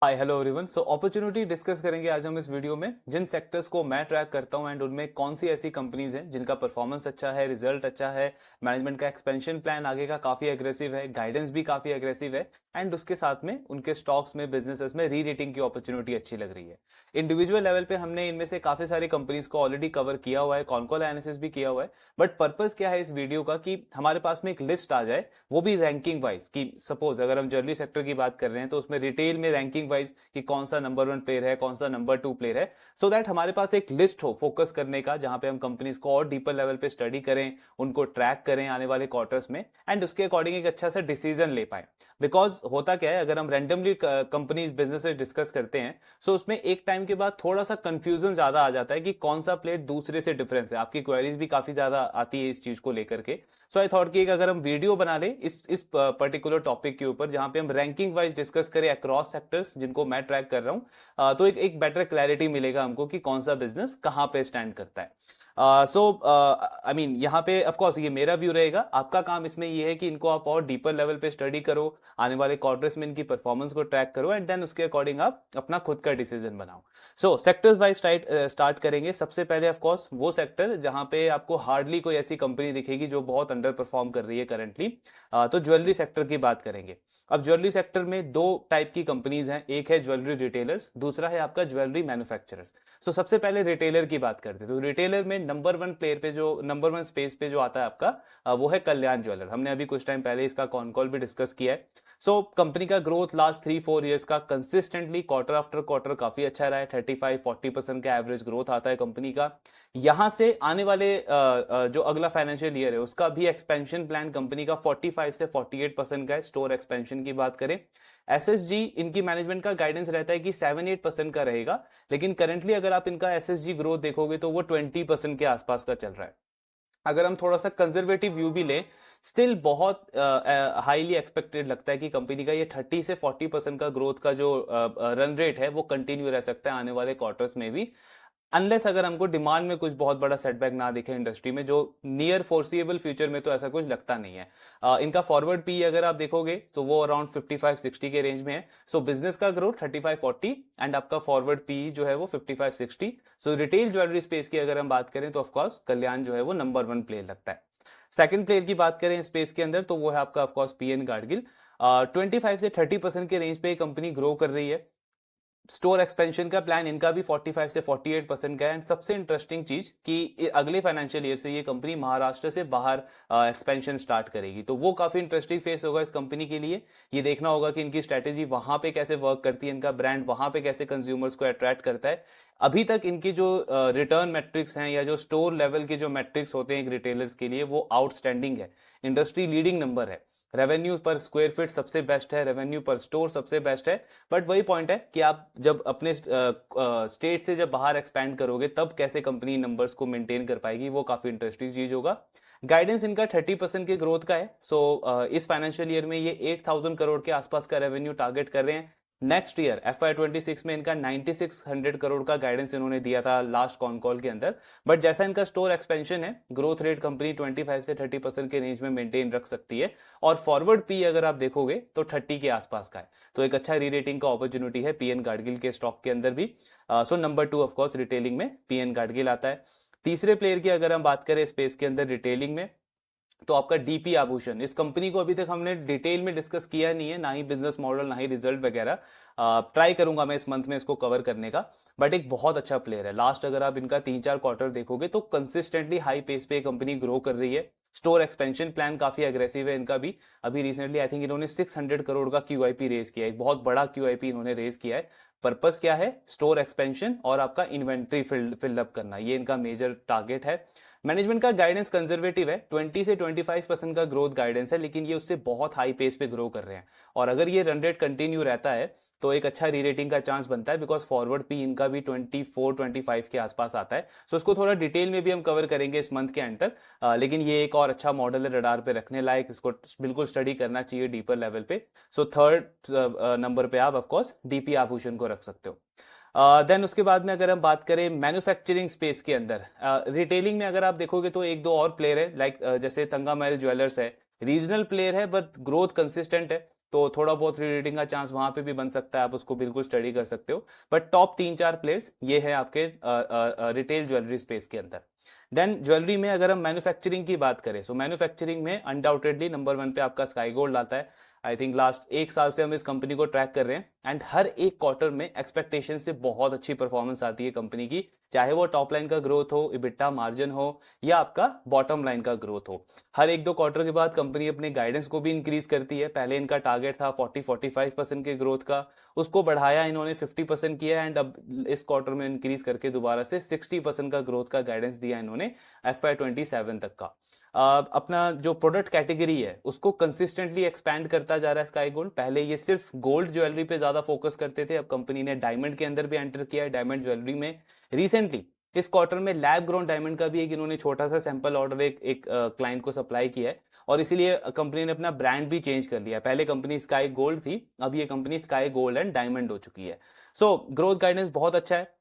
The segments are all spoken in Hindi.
हाय hello everyone. So opportunity discuss करेंगे आज हम इस वीडियो में। जिन सेक्टर्स को मैं ट्रैक करता हूं एंड उनमें कौन सी ऐसी कंपनीज हैं जिनका परफॉर्मेंस अच्छा है, रिजल्ट अच्छा है, मैनेजमेंट का एक्सपेंशन प्लान आगे का काफी एग्रेसिव है, गाइडेंस भी काफी एग्रेसिव है एंड उसके साथ में उनके स्टॉक्स में, बिजनेसेस में री रेटिंग की अपॉर्चुनिटी अच्छी लग रही है। इंडिविजुअल लेवल पे हमने इनमें से काफी सारी कंपनीज को ऑलरेडी कवर किया हुआ है, कॉल एनालिसिस भी किया हुआ है। बट पर्पस क्या है इस वीडियो का कि हमारे पास में एक लिस्ट आ जाए, वो भी रैंकिंग वाइज। कि सपोज अगर हम ज्वेलरी सेक्टर की बात कर रहे हैं तो उसमें रिटेल में रैंकिंग वाइज कि कौन सा नंबर 1 प्लेयर है, कौन सा नंबर 2 प्लेयर है, सो दैट हमारे पास एक लिस्ट हो फोकस करने का, जहां पे हम कंपनीज को और डीपर लेवल पे स्टडी करें, उनको ट्रैक करें आने वाले क्वार्टर्स में एंड उसके अकॉर्डिंग एक अच्छा सा डिसीजन ले पाए। बिकॉज होता क्या है, अगर हम रैंडमली कंपनीज बिजनेसेस डिस्कस करते हैं सो उसमें एक टाइम के बाद थोड़ा सा कंफ्यूजन ज्यादा आ जाता है कि कौन सा प्लेयर दूसरे से डिफरेंस है। आपकी क्वेरीज भी काफी ज्यादा आती है इस चीज को लेकर के। सो आई थॉट कि अगर हम वीडियो बना ले इस पर्टिकुलर टॉपिक के ऊपर, जहां पे हम रैंकिंग वाइज डिस्कस करें अक्रॉस सेक्टर्स जिनको मैं ट्रैक कर रहा हूं, तो एक बेटर क्लैरिटी मिलेगा हमको कि कौन सा बिजनेस कहां पे स्टैंड करता है। सो आई मीन यहाँ पे ऑफ कोर्स ये मेरा व्यू रहेगा। आपका काम इसमें ये है कि इनको आप और डीपर लेवल पे स्टडी करो, आने वाले क्वार्टर्स में इनकी परफॉर्मेंस को ट्रैक करो एंड देन उसके अकॉर्डिंग आप अपना खुद का डिसीजन बनाओ। सो सेक्टर्स वाइज स्टार्ट करेंगे। सबसे पहले ऑफ कोर्स वो सेक्टर जहां पे आपको हार्डली कोई ऐसी कंपनी दिखेगी जो बहुत अंडर परफॉर्म कर रही है करंटली, तो ज्वेलरी सेक्टर की बात करेंगे। अब ज्वेलरी सेक्टर में दो टाइप की कंपनीज हैं, एक है ज्वेलरी रिटेलर्स, दूसरा है आपका ज्वेलरी मैन्युफैक्चरर्स। सो सबसे पहले रिटेलर की बात करते हैं। तो रिटेलर में नंबर 1 प्लेयर पे, जो नंबर 1 स्पेस पे जो आता है आपका, वो है कल्याण ज्वेलर। हमने अभी कुछ टाइम पहले इसका कॉन कॉल भी डिस्कस किया है। सो कंपनी का ग्रोथ लास्ट 3-4 ईयर्स का कंसिस्टेंटली क्वार्टर आफ्टर क्वार्टर काफी अच्छा रहा है। 35-40% का एवरेज ग्रोथ आता है कंपनी का। यहां से आने वाले जो अगला फाइनेंशियल ईयर है उसका भी एक्सपेंशन प्लान कंपनी का 45 से 48% का है। स्टोर एक्सपेंशन की बात करें, एसएसजी इनकी मैनेजमेंट का गाइडेंस रहता है कि 7-8% का रहेगा, लेकिन करंटली अगर आप इनका एसएसजी ग्रोथ देखोगे तो वो 20% के आसपास का चल रहा है। अगर हम थोड़ा सा कंजर्वेटिव व्यू भी लें, स्टिल बहुत हाईली एक्सपेक्टेड लगता है कि कंपनी का ये 30 से 40% का ग्रोथ का जो रन रेट है वो कंटिन्यू रह सकता है आने वाले क्वार्टर्स में भी, अनलेस अगर हमको डिमांड में कुछ बहुत बड़ा सेटबैक ना दिखे इंडस्ट्री में, जो नियर फोर्सिएबल फ्यूचर में तो ऐसा कुछ लगता नहीं है। इनका फॉरवर्ड पी अगर आप देखोगे तो वो अराउंड 55-60 के रेंज में है। सो बिजनेस का ग्रोथ 35-40 एंड आपका फॉरवर्ड पी जो है वो 55-60। सो रिटेल ज्वेलरी स्पेस की अगर हम बात करें तो ऑफकोर्स कल्याण जो है वो नंबर 1 प्लेयर लगता है। सेकंड प्लेयर की बात करें स्पेस के अंदर तो वो है आपका ऑफकोर्स पीएन गाडगिल। 25 से 30% के रेंज पे कंपनी ग्रो कर रही है। स्टोर एक्सपेंशन का प्लान इनका भी 45 से 48% का है। एंड सबसे इंटरेस्टिंग चीज कि अगले फाइनेंशियल ईयर से ये कंपनी महाराष्ट्र से बाहर एक्सपेंशन स्टार्ट करेगी, तो वो काफी इंटरेस्टिंग फेस होगा इस कंपनी के लिए। ये देखना होगा कि इनकी स्ट्रेटेजी वहां पे कैसे वर्क करती है, इनका ब्रांड वहां पे कैसे कंज्यूमर्स को अट्रैक्ट करता है। अभी तक इनकी जो रिटर्न मैट्रिक्स हैं या जो स्टोर लेवल के जो मैट्रिक्स होते हैं एक रिटेलर्स के लिए, वो आउटस्टैंडिंग है, इंडस्ट्री लीडिंग नंबर है। रेवेन्यू पर स्क्वायर फीट सबसे बेस्ट है, रेवेन्यू पर स्टोर सबसे बेस्ट है। बट वही पॉइंट है कि आप जब अपने स्टेट से जब बाहर एक्सपैंड करोगे तब कैसे कंपनी नंबर्स को मेंटेन कर पाएगी, वो काफी इंटरेस्टिंग चीज होगा। गाइडेंस इनका 30% के ग्रोथ का है। सो इस फाइनेंशियल ईयर में ये 8,000 करोड़ के आसपास का रेवेन्यू टारगेट कर रहे हैं। नेक्स्ट ईयर FY26 में इनका 9600 करोड़ का गाइडेंस इन्होंने दिया था लास्ट कॉन कॉल के अंदर। बट जैसा इनका स्टोर एक्सपेंशन है, ग्रोथ रेट कंपनी 25 से 30% के रेंज में मेंटेन रख सकती है। और फॉरवर्ड पी अगर आप देखोगे तो 30 के आसपास का है, तो एक अच्छा री रेटिंग का अपॉर्चुनिटी है पीएन गाडगिल के स्टॉक के अंदर भी। सो नंबर 2 ऑफकोर्स रिटेलिंग में पीएन गाडगिल आता है। तीसरे प्लेयर की अगर हम बात करें स्पेस के अंदर रिटेलिंग में, तो आपका डीपी आभूषण। इस कंपनी को अभी तक हमने डिटेल में डिस्कस किया नहीं है, ना ही बिजनेस मॉडल ना ही रिजल्ट वगैरह। ट्राई करूंगा मैं इस मंथ में इसको कवर करने का। बट एक बहुत अच्छा प्लेयर है। लास्ट अगर आप इनका 3-4 क्वार्टर देखोगे तो कंसिस्टेंटली हाई पेस पे कंपनी ग्रो कर रही है। स्टोर एक्सपेंशन प्लान काफी अग्रेसिव है इनका भी। अभी रिसेंटली आई थिंक इन्होंने 600 करोड़ का क्यूआईपी रेज किया है, एक बहुत बड़ा क्यूआईपी इन्होंने रेज किया है। पर्पस क्या है? स्टोर एक्सपेंशन और आपका इन्वेंट्री फिलअप करना, ये इनका मेजर टारगेट है। मैनेजमेंट का गाइडेंस कंजर्वेटिव है, 20 से 25% का ग्रोथ गाइडेंस है, लेकिन ये उससे बहुत हाई पेस पे ग्रो कर रहे हैं। और अगर ये रन रेट कंटिन्यू रहता है तो एक अच्छा री रेटिंग का चांस बनता है, बिकॉज फॉरवर्ड पी इनका भी 24-25 के आसपास आता है। सो इसको थोड़ा डिटेल में भी हम कवर करेंगे इस मंथ के एंड तक। लेकिन ये एक और अच्छा मॉडल है रडार पे रखने लायक, इसको बिल्कुल स्टडी करना चाहिए डीपर लेवल पे। सो थर्ड नंबर पे आप ऑफकोर्स डीपी आभूषण को रख सकते हो। देन उसके बाद में अगर हम बात करें मैन्युफैक्चरिंग स्पेस के अंदर, रिटेलिंग में अगर आप देखोगे तो एक दो और प्लेयर है, लाइक जैसे तंगामहल ज्वेलर्स है, रीजनल प्लेयर है बट ग्रोथ कंसिस्टेंट है। तो थोड़ा बहुत रीरेटिंग का चांस वहां पे भी बन सकता है, आप उसको बिल्कुल स्टडी कर सकते हो। बट टॉप 3-4 प्लेयर्स ये है आपके रिटेल ज्वेलरी स्पेस के अंदर। देन ज्वेलरी में अगर हम मैन्युफैक्चरिंग की बात करें, सो मैन्युफैक्चरिंग में अनडाउटेडली नंबर 1 पे आपका स्काई गोल्ड आता है। आई थिंक लास्ट 1 साल से हम इस कंपनी को ट्रैक कर रहे हैं एंड हर एक क्वार्टर में एक्सपेक्टेशन से बहुत अच्छी परफॉर्मेंस आती है कंपनी की, चाहे वो टॉप लाइन का ग्रोथ हो, इबिटा मार्जिन हो, या आपका बॉटम लाइन का ग्रोथ हो। हर 1-2 क्वार्टर के बाद कंपनी अपने गाइडेंस को भी इंक्रीज करती है। पहले इनका टारगेट था 40-45% के ग्रोथ का, उसको बढ़ाया इन्होंने 50% किया एंड अब इस क्वार्टर में इंक्रीज करके दोबारा से 60% का ग्रोथ का गाइडेंस दिया इन्होंने FY27 तक का। अपना जो प्रोडक्ट कैटेगरी है उसको कंसिस्टेंटली एक्सपैंड करता जा रहा है स्काई गोल्ड। पहले ये सिर्फ गोल्ड ज्वेलरी पे ज्यादा फोकस करते थे, अब कंपनी ने डायमंड के अंदर भी एंटर किया है, डायमंड ज्वेलरी में। रिसेंटली इस क्वार्टर में लैब ग्रोन डायमंड का भी एक इन्होंने छोटा सा सैंपल ऑर्डर एक क्लाइंट को सप्लाई किया है, और इसीलिए कंपनी ने अपना ब्रांड भी चेंज कर लिया। पहले कंपनी स्काई गोल्ड थी, अब ये company sky gold and diamond हो चुकी है। सो ग्रोथ गाइडेंस बहुत अच्छा है।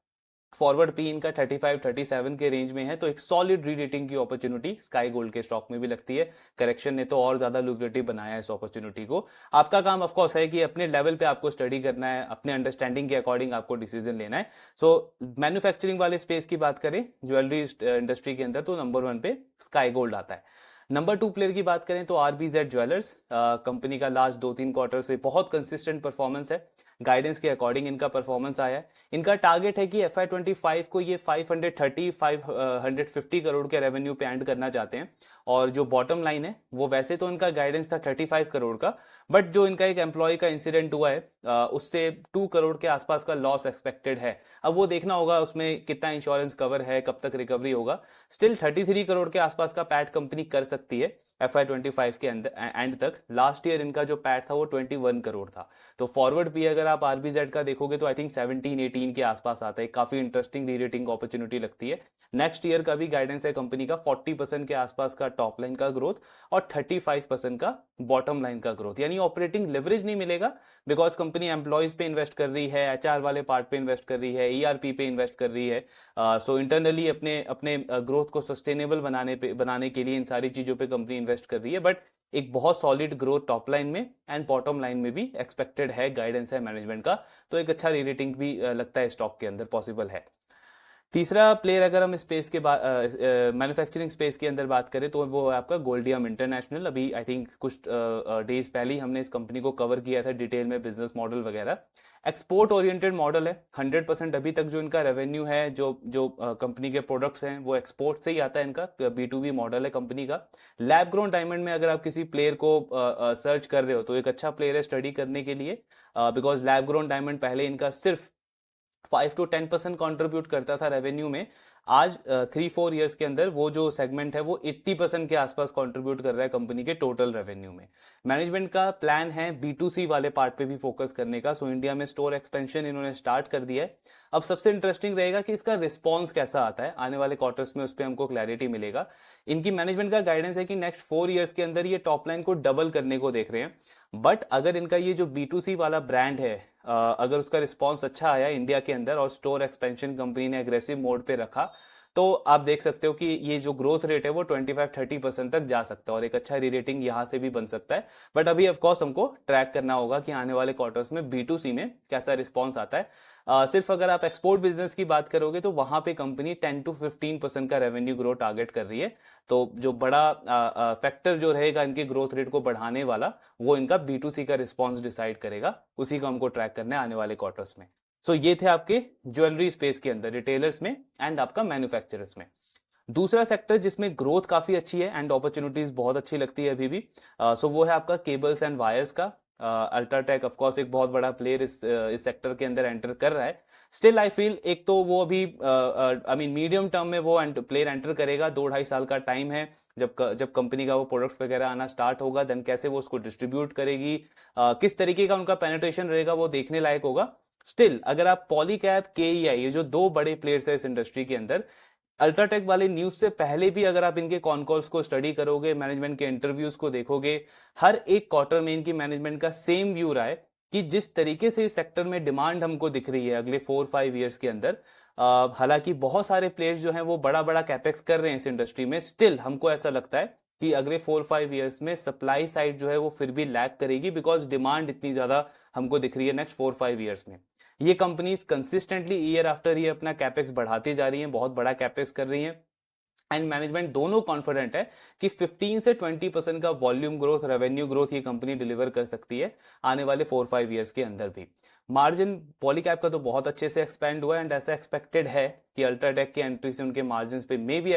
फॉरवर्ड पी इनका 35-37 के रेंज में है, तो एक सॉलिड रीरेटिंग की अपॉर्चुनिटी स्काई गोल्ड के स्टॉक में भी लगती है। करेक्शन ने तो और ज्यादा लुक्रेटिव बनाया है इस अपॉर्चुनिटी को। आपका काम ऑफ कोर्स है कि अपने लेवल पे आपको स्टडी करना है, अपने अंडरस्टैंडिंग के अकॉर्डिंग आपको डिसीजन लेना है। सो मैन्युफैक्चरिंग वाले स्पेस की बात करें ज्वेलरी इंडस्ट्री के अंदर, तो नंबर 1 पे स्काई गोल्ड आता है। नंबर 2 प्लेयर की बात करें तो RBZ ज्वेलर्स, कंपनी का लास्ट 2-3 क्वार्टर से बहुत कंसिस्टेंट परफॉर्मेंस है। गाइडेंस के अकॉर्डिंग इनका परफॉर्मेंस आया है। इनका टारगेट है कि FY25 को ये 550 करोड़ के रेवेन्यू पे एंड करना चाहते हैं, और जो बॉटम लाइन है वो वैसे तो इनका गाइडेंस था 35 करोड़ का, बट जो इनका एक एम्प्लॉय का इंसिडेंट हुआ है उससे 2 करोड़ के आसपास का लॉस एक्सपेक्टेड है। अब वो देखना होगा उसमें कितना इंश्योरेंस कवर है, कब तक रिकवरी होगा। स्टिल 33 करोड़ के आसपास का पैट कंपनी कर सकती है FY25 के अंदर एंड तक। लास्ट ईयर इनका जो पैट था वो 21 करोड़ था। तो फॉरवर्ड भी अगर आप RBZ का देखोगे तो आई थिंक 17-18 के आसपास आता है। काफी इंटरेस्टिंग रीरेटिंग अपॉर्चुनिटी लगती है। नेक्स्ट ईयर का भी गाइडेंस है कंपनी का 40% के आसपास का टॉप लाइन का ग्रोथ और 35% का बॉटम लाइन का ग्रोथ। यानी ऑपरेटिंग लेवरेज नहीं मिलेगा, बिकॉज कंपनी एम्प्लॉयज पे इन्वेस्ट कर रही है, HR वाले पार्ट पे इन्वेस्ट कर रही है, ERP पे इन्वेस्ट कर रही है। सो इंटरनली अपने अपने ग्रोथ को सस्टेनेबल बनाने के लिए इन सारी चीजों पे कंपनी इन्वेस्ट कर रही है। बट एक बहुत सॉलिड ग्रोथ टॉप लाइन में एंड बॉटम लाइन में भी एक्सपेक्टेड है, गाइडेंस है मैनेजमेंट का, तो एक अच्छा रीरेटिंग भी लगता है स्टॉक के अंदर पॉसिबल है। तीसरा प्लेयर अगर हम स्पेस के मैन्युफैक्चरिंग स्पेस के अंदर बात करें तो वो है आपका गोल्डियम इंटरनेशनल। अभी आई थिंक कुछ डेज पहले ही हमने इस कंपनी को कवर किया था डिटेल में, बिजनेस मॉडल वगैरह। एक्सपोर्ट ओरिएंटेड मॉडल है। 100% अभी तक जो इनका रेवेन्यू है, जो कंपनी के प्रोडक्ट्स हैं वो एक्सपोर्ट से ही आता है। इनका B2B मॉडल है कंपनी का। लैब ग्रोन डायमंड में अगर आप किसी प्लेयर को सर्च कर रहे हो तो एक अच्छा प्लेयर है स्टडी करने के लिए, बिकॉज लैब ग्रोन डायमंड पहले इनका सिर्फ 5-10% कॉन्ट्रीब्यूट करता था रेवेन्यू में। आज 3-4 ईयर्स के अंदर वो जो सेगमेंट है वो 80% के आसपास कंट्रीब्यूट कर रहा है कंपनी के टोटल रेवेन्यू में। मैनेजमेंट का प्लान है B2C वाले पार्ट पे भी फोकस करने का। सो इंडिया में स्टोर एक्सपेंशन इन्होंने स्टार्ट कर दिया है। अब सबसे इंटरेस्टिंग रहेगा कि इसका रिस्पॉन्स कैसा आता है आने वाले क्वार्टर्स में, उस पर हमको क्लैरिटी मिलेगा। इनकी मैनेजमेंट का गाइडेंस है कि नेक्स्ट 4 ईयर्स के अंदर ये टॉप लाइन को डबल करने को देख रहे हैं। बट अगर इनका ये जो B2C वाला ब्रांड है, अगर उसका रिस्पॉन्स अच्छा आया इंडिया के अंदर और स्टोर एक्सपेंशन कंपनी ने एग्रेसिव मोड पे रखा, तो आप देख सकते हो कि ये जो ग्रोथ रेट है वो 25-30% तक जा सकता है और एक अच्छा रीरेटिंग यहां से भी बन सकता है। बट अभी ऑफकोर्स हमको ट्रैक करना होगा कि आने वाले क्वार्टर्स में B2C में कैसा रिस्पॉन्स आता है। सिर्फ अगर आप एक्सपोर्ट बिजनेस की बात करोगे तो वहां पे कंपनी 10-15% का रेवेन्यू ग्रोथ टारगेट कर रही है। तो जो बड़ा फैक्टर जो रहेगा इनके ग्रोथ रेट को बढ़ाने वाला, वो इनका B2C का रिस्पॉन्स डिसाइड करेगा। उसी को हमको ट्रैक करना है आने वाले क्वार्टर्स में। सो ये थे आपके ज्वेलरी स्पेस के अंदर, रिटेलर्स में एंड आपका मैन्युफैक्चरर्स में। दूसरा सेक्टर जिसमें ग्रोथ काफी अच्छी है एंड अपॉर्चुनिटीज बहुत अच्छी लगती है अभी भी, सो वो है आपका केबल्स एंड वायर्स का। अल्ट्राटेक ऑफकोर्स एक बहुत बड़ा प्लेयर इस सेक्टर के अंदर एंटर कर रहा है। स्टिल आई फील एक तो वो अभी आई मीन मीडियम टर्म में वो प्लेयर एंटर करेगा। 2-2.5 साल का टाइम है जब कंपनी का वो प्रोडक्ट्स वगैरह आना स्टार्ट होगा, देन कैसे वो उसको डिस्ट्रीब्यूट करेगी, किस तरीके का उनका पेनिट्रेशन रहेगा, वो देखने लायक होगा। स्टिल अगर आप पॉलीकैब, KEI, ये जो 2 बड़े प्लेयर्स है इस इंडस्ट्री के अंदर, अल्ट्राटेक वाले न्यूज से पहले भी अगर आप इनके कॉनकॉल्स को स्टडी करोगे, मैनेजमेंट के इंटरव्यूज को देखोगे, हर एक क्वार्टर में इनकी मैनेजमेंट का सेम व्यू रहा है कि जिस तरीके से इस सेक्टर में डिमांड हमको दिख रही है अगले 4-5 ईयर्स के अंदर, हालांकि बहुत सारे प्लेयर्स जो हैं वो बड़ा बड़ा कैपेक्स कर रहे हैं इस इंडस्ट्री में, स्टिल हमको ऐसा लगता है कि अगले 4-5 ईयर्स में सप्लाई साइड जो है वो फिर भी लैग करेगी, बिकॉज डिमांड इतनी ज़्यादा हमको दिख रही है नेक्स्ट 4-5 ईयर्स में। ये companies consistently year after year अपना कैपेक्स बढ़ाती जा रही हैं, बहुत बड़ा कैपेक्स कर रही हैं, एंड मैनेजमेंट दोनों कॉन्फिडेंट है कि 15 से 20% का वॉल्यूम ग्रोथ, रेवेन्यू ग्रोथ ये कंपनी डिलीवर कर सकती है आने वाले 4-5 ईयर्स के अंदर भी। मार्जिन पॉलीकैब का तो बहुत अच्छे से एक्सपेंड हुआ है, एंड ऐसा एक्सपेक्टेड है कि अल्ट्राटेक की एंट्री से उनके मार्जिन पे मे भी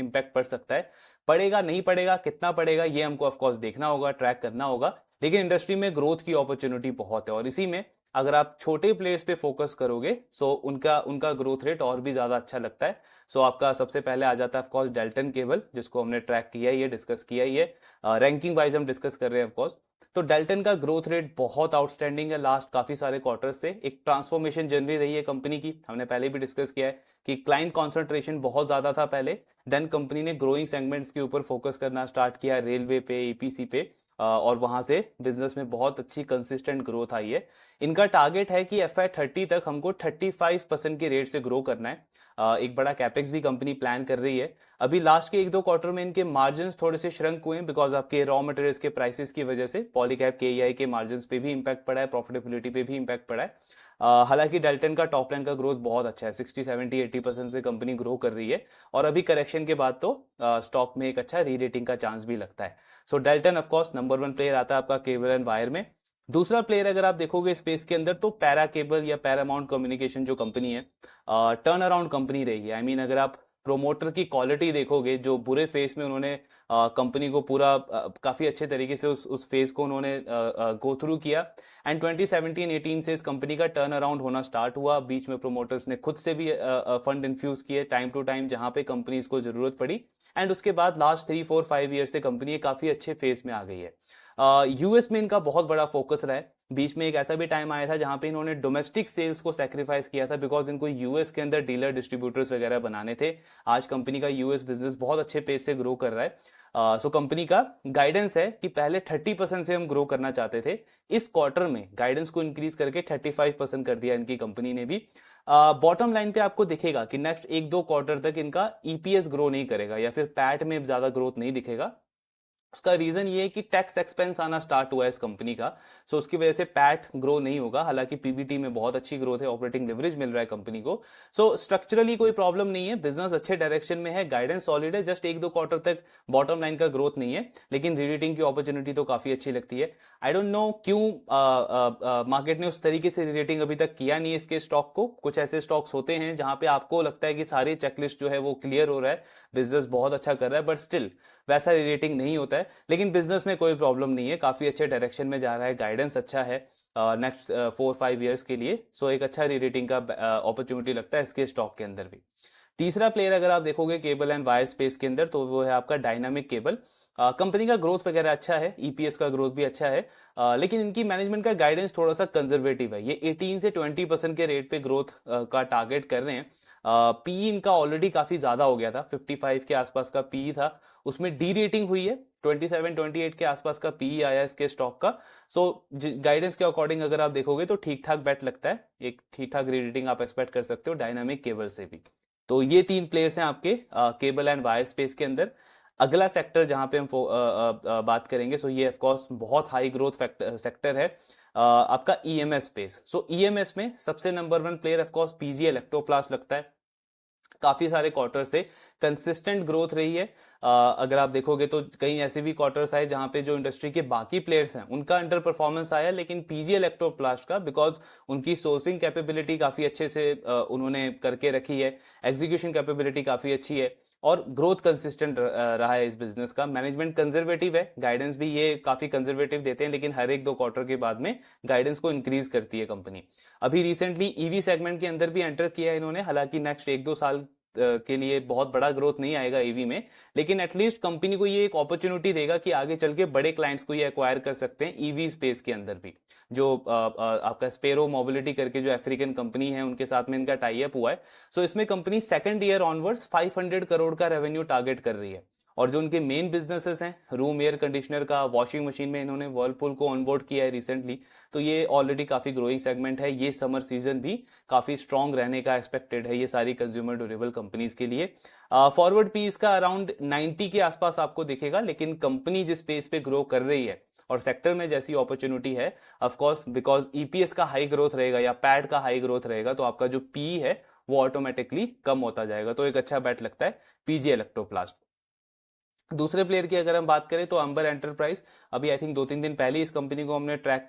इम्पैक्ट पड़ सकता है। पड़ेगा नहीं पड़ेगा, कितना पड़ेगा, ये हमको ऑफकोर्स देखना होगा, ट्रैक करना होगा, लेकिन इंडस्ट्री में ग्रोथ की अपॉर्चुनिटी बहुत है, और इसी में अगर आप छोटे प्लेयर्स पे फोकस करोगे सो उनका उनका ग्रोथ रेट और भी ज्यादा अच्छा लगता है। सो आपका सबसे पहले आ जाता है ऑफकोर्स डेल्टन केबल, जिसको हमने ट्रैक किया है, ये डिस्कस किया है, ये रैंकिंग वाइज हम डिस्कस कर रहे हैं ऑफकोर्स। तो डेल्टन का ग्रोथ रेट बहुत आउटस्टैंडिंग है लास्ट काफी सारे क्वार्टर से। एक ट्रांसफॉर्मेशन जर्नी रही है कंपनी की, हमने पहले भी डिस्कस किया है कि क्लाइंट कॉन्सेंट्रेशन बहुत ज्यादा था पहले, देन कंपनी ने ग्रोइंग सेगमेंट्स के ऊपर फोकस करना स्टार्ट किया, रेलवे पे, ईपीसी पे, और वहां से बिजनेस में बहुत अच्छी कंसिस्टेंट ग्रोथ आई है। इनका टारगेट है कि FY30 तक हमको 35% के रेट से ग्रो करना है। एक बड़ा कैपेक्स भी कंपनी प्लान कर रही है। अभी लास्ट के 1-2 क्वार्टर में इनके मार्जिन्स थोड़े से श्रंक हुए हैं बिकॉज आपके रॉ मटेरियल्स के प्राइसेस की वजह से। पॉलीकैब KEI के मार्जिन्स पे भी इंपैक्ट पड़ा है, प्रॉफिटेबिलिटी पे भी इंपैक्ट पड़ा है। हालांकि डेल्टन का टॉप लाइन का ग्रोथ बहुत अच्छा है, 60-70-80% से कंपनी ग्रो कर रही है, और अभी करेक्शन के बाद तो स्टॉक में एक अच्छा री रेटिंग का चांस भी लगता है। सो डेल्टन ऑफकोर्स नंबर 1 प्लेयर आता है आपका केबल एंड वायर में। दूसरा प्लेयर अगर आप देखोगे स्पेस के अंदर तो पैरा केबल या पैरामाउंट कम्युनिकेशन जो कंपनी है, टर्न अराउंड कंपनी रही है। आई मीन अगर आप प्रोमोटर की क्वालिटी देखोगे, जो बुरे फेस में उन्होंने कंपनी को पूरा काफी अच्छे तरीके से उस फेज को उन्होंने गो थ्रू किया, एंड 2017-18 से इस कंपनी का टर्न अराउंड होना स्टार्ट हुआ। बीच में प्रोमोटर्स ने खुद से भी फंड इन्फ्यूज किए टाइम टू टाइम जहां पे कंपनीज को जरूरत पड़ी, एंड उसके बाद लास्ट 3-4-5 ईयर से कंपनी काफी अच्छे फेज में आ गई है। यूएस में इनका बहुत बड़ा फोकस रहा है। बीच में एक ऐसा भी टाइम आया था जहां पे इन्होंने डोमेस्टिक सेल्स को सैक्रिफाइस किया था बिकॉज इनको यूएस के अंदर डीलर डिस्ट्रीब्यूटर्स वगैरह बनाने थे। आज कंपनी का यूएस बिजनेस बहुत अच्छे पेस से ग्रो कर रहा है। सो कंपनी का गाइडेंस है कि पहले 30% से हम ग्रो करना चाहते थे, इस क्वार्टर में गाइडेंस को इंक्रीज करके 35% कर दिया इनकी कंपनी ने भी। बॉटम लाइन पे आपको दिखेगा कि नेक्स्ट 1-2 क्वार्टर तक इनका ईपीएस ग्रो नहीं करेगा या फिर पैट में ज्यादा ग्रोथ नहीं दिखेगा। उसका रीजन ये है कि टैक्स एक्सपेंस आना स्टार्ट हुआ है इस कंपनी का, सो उसकी वजह से पैट ग्रो नहीं होगा। हालांकि पीबीटी में बहुत अच्छी ग्रोथ है, ऑपरेटिंग लेवरेज मिल रहा है कंपनी को। सो स्ट्रक्चरली कोई प्रॉब्लम नहीं है, बिजनेस अच्छे डायरेक्शन में है, गाइडेंस सॉलिड है, जस्ट 1-2 क्वार्टर तक बॉटम लाइन का ग्रोथ नहीं है, लेकिन रीरेटिंग की अपॉर्चुनिटी तो काफी अच्छी लगती है। आई डोंट नो क्यों मार्केट ने उस तरीके से रीरेटिंग अभी तक किया नहीं इसके स्टॉक को। कुछ ऐसे स्टॉक्स होते हैं जहां पे आपको लगता है कि सारी चेकलिस्ट जो है वो क्लियर हो रहा है, बिजनेस बहुत अच्छा कर रहा है, बट स्टिल वैसा रेटिंग नहीं होता है। लेकिन बिजनेस में कोई प्रॉब्लम नहीं है, काफी अच्छे डायरेक्शन में जा रहा है, गाइडेंस अच्छा है नेक्स्ट 4-5 ईयर्स के लिए। सो एक अच्छा रेटिंग का अपॉर्चुनिटी लगता है इसके स्टॉक के अंदर भी। तीसरा प्लेयर अगर आप देखोगे केबल एंड वायर स्पेस के अंदर तो वो है आपका डायनामिक केबल। कंपनी का ग्रोथ वगैरह अच्छा है, ईपीएस का ग्रोथ भी अच्छा है, लेकिन इनकी मैनेजमेंट का गाइडेंस थोड़ा सा कंजर्वेटिव है। ये 18 से 20% के रेट पे ग्रोथ का टारगेट कर रहे हैं। पी इनका ऑलरेडी काफी ज्यादा हो गया था, 55 के आसपास का पी था, उसमें डी रेटिंग हुई है, 27-28 के आसपास का पी आया इसके स्टॉक का। सो गाइडेंस के अकॉर्डिंग अगर आप देखोगे तो ठीक ठाक बेट लगता है, एक ठीक ठाक रेटिंग आप एक्सपेक्ट कर सकते हो डायनामिक केबल से भी। तो ये 3 प्लेयर्स हैं आपके केबल एंड वायर स्पेस के अंदर। अगला सेक्टर जहां पे हम बात करेंगे, सो ये ऑफकोर्स बहुत हाई ग्रोथ सेक्टर है, आपका ईएमएस स्पेस। सो ईएमएस में सबसे number 1 player of course PG Electroplast लगता है। काफी सारे क्वार्टर से कंसिस्टेंट ग्रोथ रही है। अगर आप देखोगे तो कई ऐसे भी क्वार्टर्स आए जहां पे जो इंडस्ट्री के बाकी प्लेयर्स हैं उनका अंडर परफॉर्मेंस आया, लेकिन पीजी इलेक्ट्रोप्लास्ट का बिकॉज उनकी सोर्सिंग कैपेबिलिटी काफी अच्छे से उन्होंने करके रखी है, एग्जीक्यूशन कैपेबिलिटी काफी अच्छी है, और ग्रोथ कंसिस्टेंट रहा है इस बिजनेस का। मैनेजमेंट कंजर्वेटिव है, गाइडेंस भी ये काफी कंजर्वेटिव देते हैं, लेकिन हर 1-2 क्वार्टर के बाद में गाइडेंस को इंक्रीज करती है कंपनी। अभी रिसेंटली ईवी सेगमेंट के अंदर भी एंटर किया है इन्होंने। हालांकि नेक्स्ट 1-2 साल के लिए बहुत बड़ा ग्रोथ नहीं आएगा ईवी में, लेकिन एटलीस्ट कंपनी को ये एक अपॉर्चुनिटी देगा कि आगे चल के बड़े क्लाइंट्स को ये एक्वायर कर सकते हैं ईवी स्पेस के अंदर भी। जो आपका स्पेरो मोबिलिटी करके जो अफ्रीकन कंपनी है उनके साथ में इनका टाई अप हुआ है। सो इसमें company second year onwards 500 crore का रेवेन्यू टारगेट कर रही है, और जो उनके मेन बिजनेसेस हैं, रूम एयर कंडीशनर का, वॉशिंग मशीन में इन्होंने वर्लपूल को ऑनबोर्ड किया है रिसेंटली, तो ये ऑलरेडी काफी ग्रोइंग सेगमेंट है। ये समर सीजन भी काफी स्ट्रांग रहने का एक्सपेक्टेड है ये सारी कंज्यूमर ड्यूरेबल कंपनीज के लिए। फॉरवर्ड पी इसका अराउंड 90 के आसपास आपको दिखेगा, लेकिन कंपनी जिस पेस पे ग्रो कर रही है और सेक्टर में जैसी अपॉर्चुनिटी है, ऑफ कोर्स बिकॉज ईपीएस का हाई ग्रोथ रहेगा या पैड का हाई ग्रोथ रहेगा, तो आपका जो पी है वो ऑटोमेटिकली कम होता जाएगा। तो एक अच्छा बैट लगता है पीजी इलेक्ट्रोप्लास्ट। दूसरे प्लेयर की अगर हम बात करें तो अंबर एंटरप्राइज, अभी आई थिंक 2-3 दिन पहले इस कंपनी को हमने ट्रैक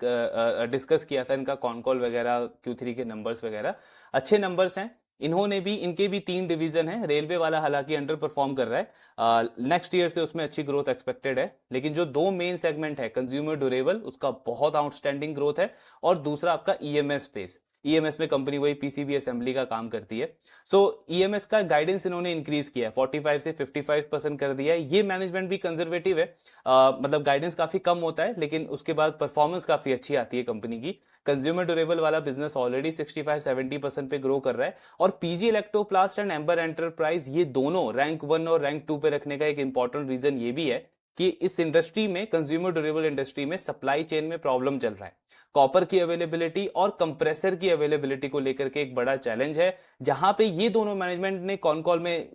डिस्कस किया था, इनका कॉन कॉल वगैरह, Q3 के नंबर्स वगैरह अच्छे नंबर्स हैं। इन्होंने भी, इनके भी 3 डिवीजन है। रेलवे वाला हालांकि अंडर परफॉर्म कर रहा है, नेक्स्ट ईयर से उसमें अच्छी ग्रोथ एक्सपेक्टेड है, लेकिन जो 2 मेन सेगमेंट है कंज्यूमर ड्यूरेबल, उसका बहुत आउटस्टैंडिंग ग्रोथ है। और दूसरा आपका ईएमएस स्पेस, ईएमएस में कंपनी वही पीसीबी असेंबली का काम करती है। सो ईएमएस का गाइडेंस इन्होंने इंक्रीज किया है, 45 से 55% कर दिया है। ये मैनेजमेंट भी कंजर्वेटिव है, मतलब गाइडेंस काफी कम होता है, लेकिन उसके बाद परफॉर्मेंस काफी अच्छी आती है कंपनी की। कंज्यूमर ड्यूरेबल वाला बिजनेस ऑलरेडी 65-70% पे ग्रो कर रहा है। और PG Electroplast and amber enterprise, ये दोनों रैंक 1 और रैंक 2 पे रखने का एक इंपॉर्टेंट रीजन ये भी है कि इस इंडस्ट्री में, कंज्यूमर ड्यूरेबल इंडस्ट्री में सप्लाई चेन में प्रॉब्लम चल रहा है। कॉपर की अवेलेबिलिटी और कंप्रेसर की अवेलेबिलिटी को लेकर के एक बड़ा चैलेंज है, जहां पे ये दोनों मैनेजमेंट ने कॉन कॉल में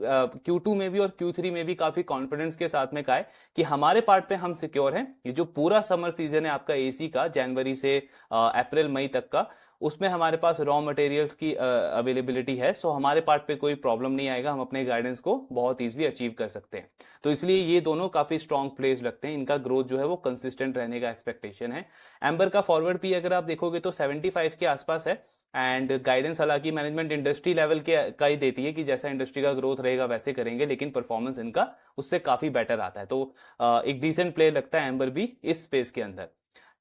Q2 में भी और Q3 में भी काफी कॉन्फिडेंस के साथ में कहा है कि हमारे पार्ट पे हम सिक्योर हैं। ये जो पूरा समर सीजन है आपका एसी का, जनवरी से अप्रैल मई तक का, उसमें हमारे पास रॉ मटेरियल्स की अवेलेबिलिटी है। सो हमारे पार्ट पे कोई प्रॉब्लम नहीं आएगा, हम अपने गाइडेंस को बहुत इजीली अचीव कर सकते हैं। तो इसलिए ये दोनों काफी स्ट्रॉन्ग प्लेस लगते हैं, इनका ग्रोथ जो है वो कंसिस्टेंट रहने का एक्सपेक्टेशन है। एम्बर का फॉरवर्ड पी अगर आप देखोगे तो 75 के आसपास है, एंड गाइडेंस हालांकि मैनेजमेंट इंडस्ट्री लेवल के का ही देती है कि जैसा इंडस्ट्री का ग्रोथ रहेगा वैसे करेंगे, लेकिन परफॉर्मेंस इनका उससे काफी बेटर आता है। तो एक डिसेंट प्लेयर लगता है एम्बर भी इस स्पेस के अंदर।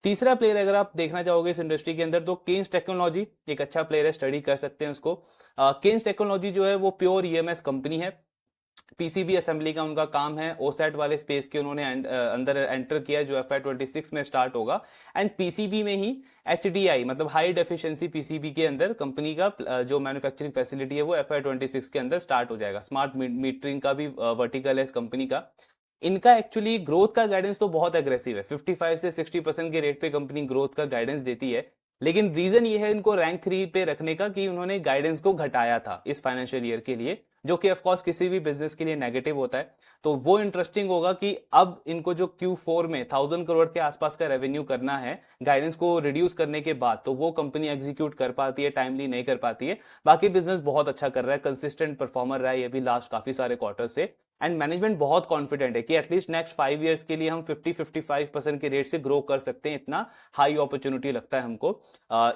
तीसरा प्लेयर अगर आप देखना चाहोगे इस इंडस्ट्री के अंदर तो केन्स टेक्नोलॉजी एक अच्छा प्लेयर है, स्टडी कर सकते हैं उसको। केन्स टेक्नोलॉजी जो है वो प्योर ईएमएस कंपनी है, पीसीबी असेंबली का उनका काम है। ओसेट वाले स्पेस के उन्होंने अंदर एंटर किया जो FY26 में स्टार्ट होगा। एंड पीसीबी में ही HDI मतलब हाई डेफिशिएंसी पीसीबी के अंदर कंपनी का जो मैन्युफैक्चरिंग फैसिलिटी है वो FY26 के अंदर स्टार्ट हो जाएगा। स्मार्ट मीटरिंग का भी वर्टिकल है इस कंपनी का। इनका एक्चुअली ग्रोथ का गाइडेंस तो बहुत एग्रेसिव है, 55 से 60% के रेट पे कंपनी ग्रोथ का गाइडेंस देती है, लेकिन रीजन ये है इनको रैंक 3 पे रखने का कि उन्होंने गाइडेंस को घटाया था इस फाइनेंशियल ईयर के लिए, जो कि ऑफ कोर्स किसी भी बिजनेस के लिए नेगेटिव होता है। तो वो इंटरेस्टिंग होगा कि अब इनको जो Q4 में 1000 करोड़ के आसपास का रेवेन्यू करना है गाइडेंस को रिड्यूस करने के बाद, तो वो कंपनी एग्जीक्यूट कर पाती है, टाइमली नहीं कर पाती है। बाकी बिजनेस बहुत अच्छा कर रहा है, कंसिस्टेंट परफॉर्मर रहा है ये भी लास्ट काफी सारे क्वार्टर से। एंड मैनेजमेंट बहुत कॉन्फिडेंट है कि एटलीस्ट नेक्स्ट 5 इयर्स के लिए हम 50-55% के रेट से ग्रो कर सकते हैं, इतना हाई अपॉर्चुनिटी लगता है हमको।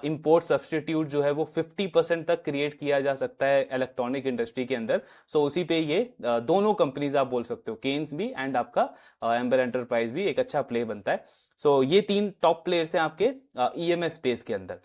इंपोर्ट सब्सटीट्यूट जो है वो 50% तक क्रिएट किया जा सकता है इलेक्ट्रॉनिक इंडस्ट्री के अंदर। सो उसी पे ये दोनों कंपनीज आप बोल सकते हो, केन्स भी एंड आपका एम्बर एंटरप्राइज भी एक अच्छा प्ले बनता है। सो ये 3 टॉप प्लेयर्स हैं आपके ईएमएस स्पेस के अंदर।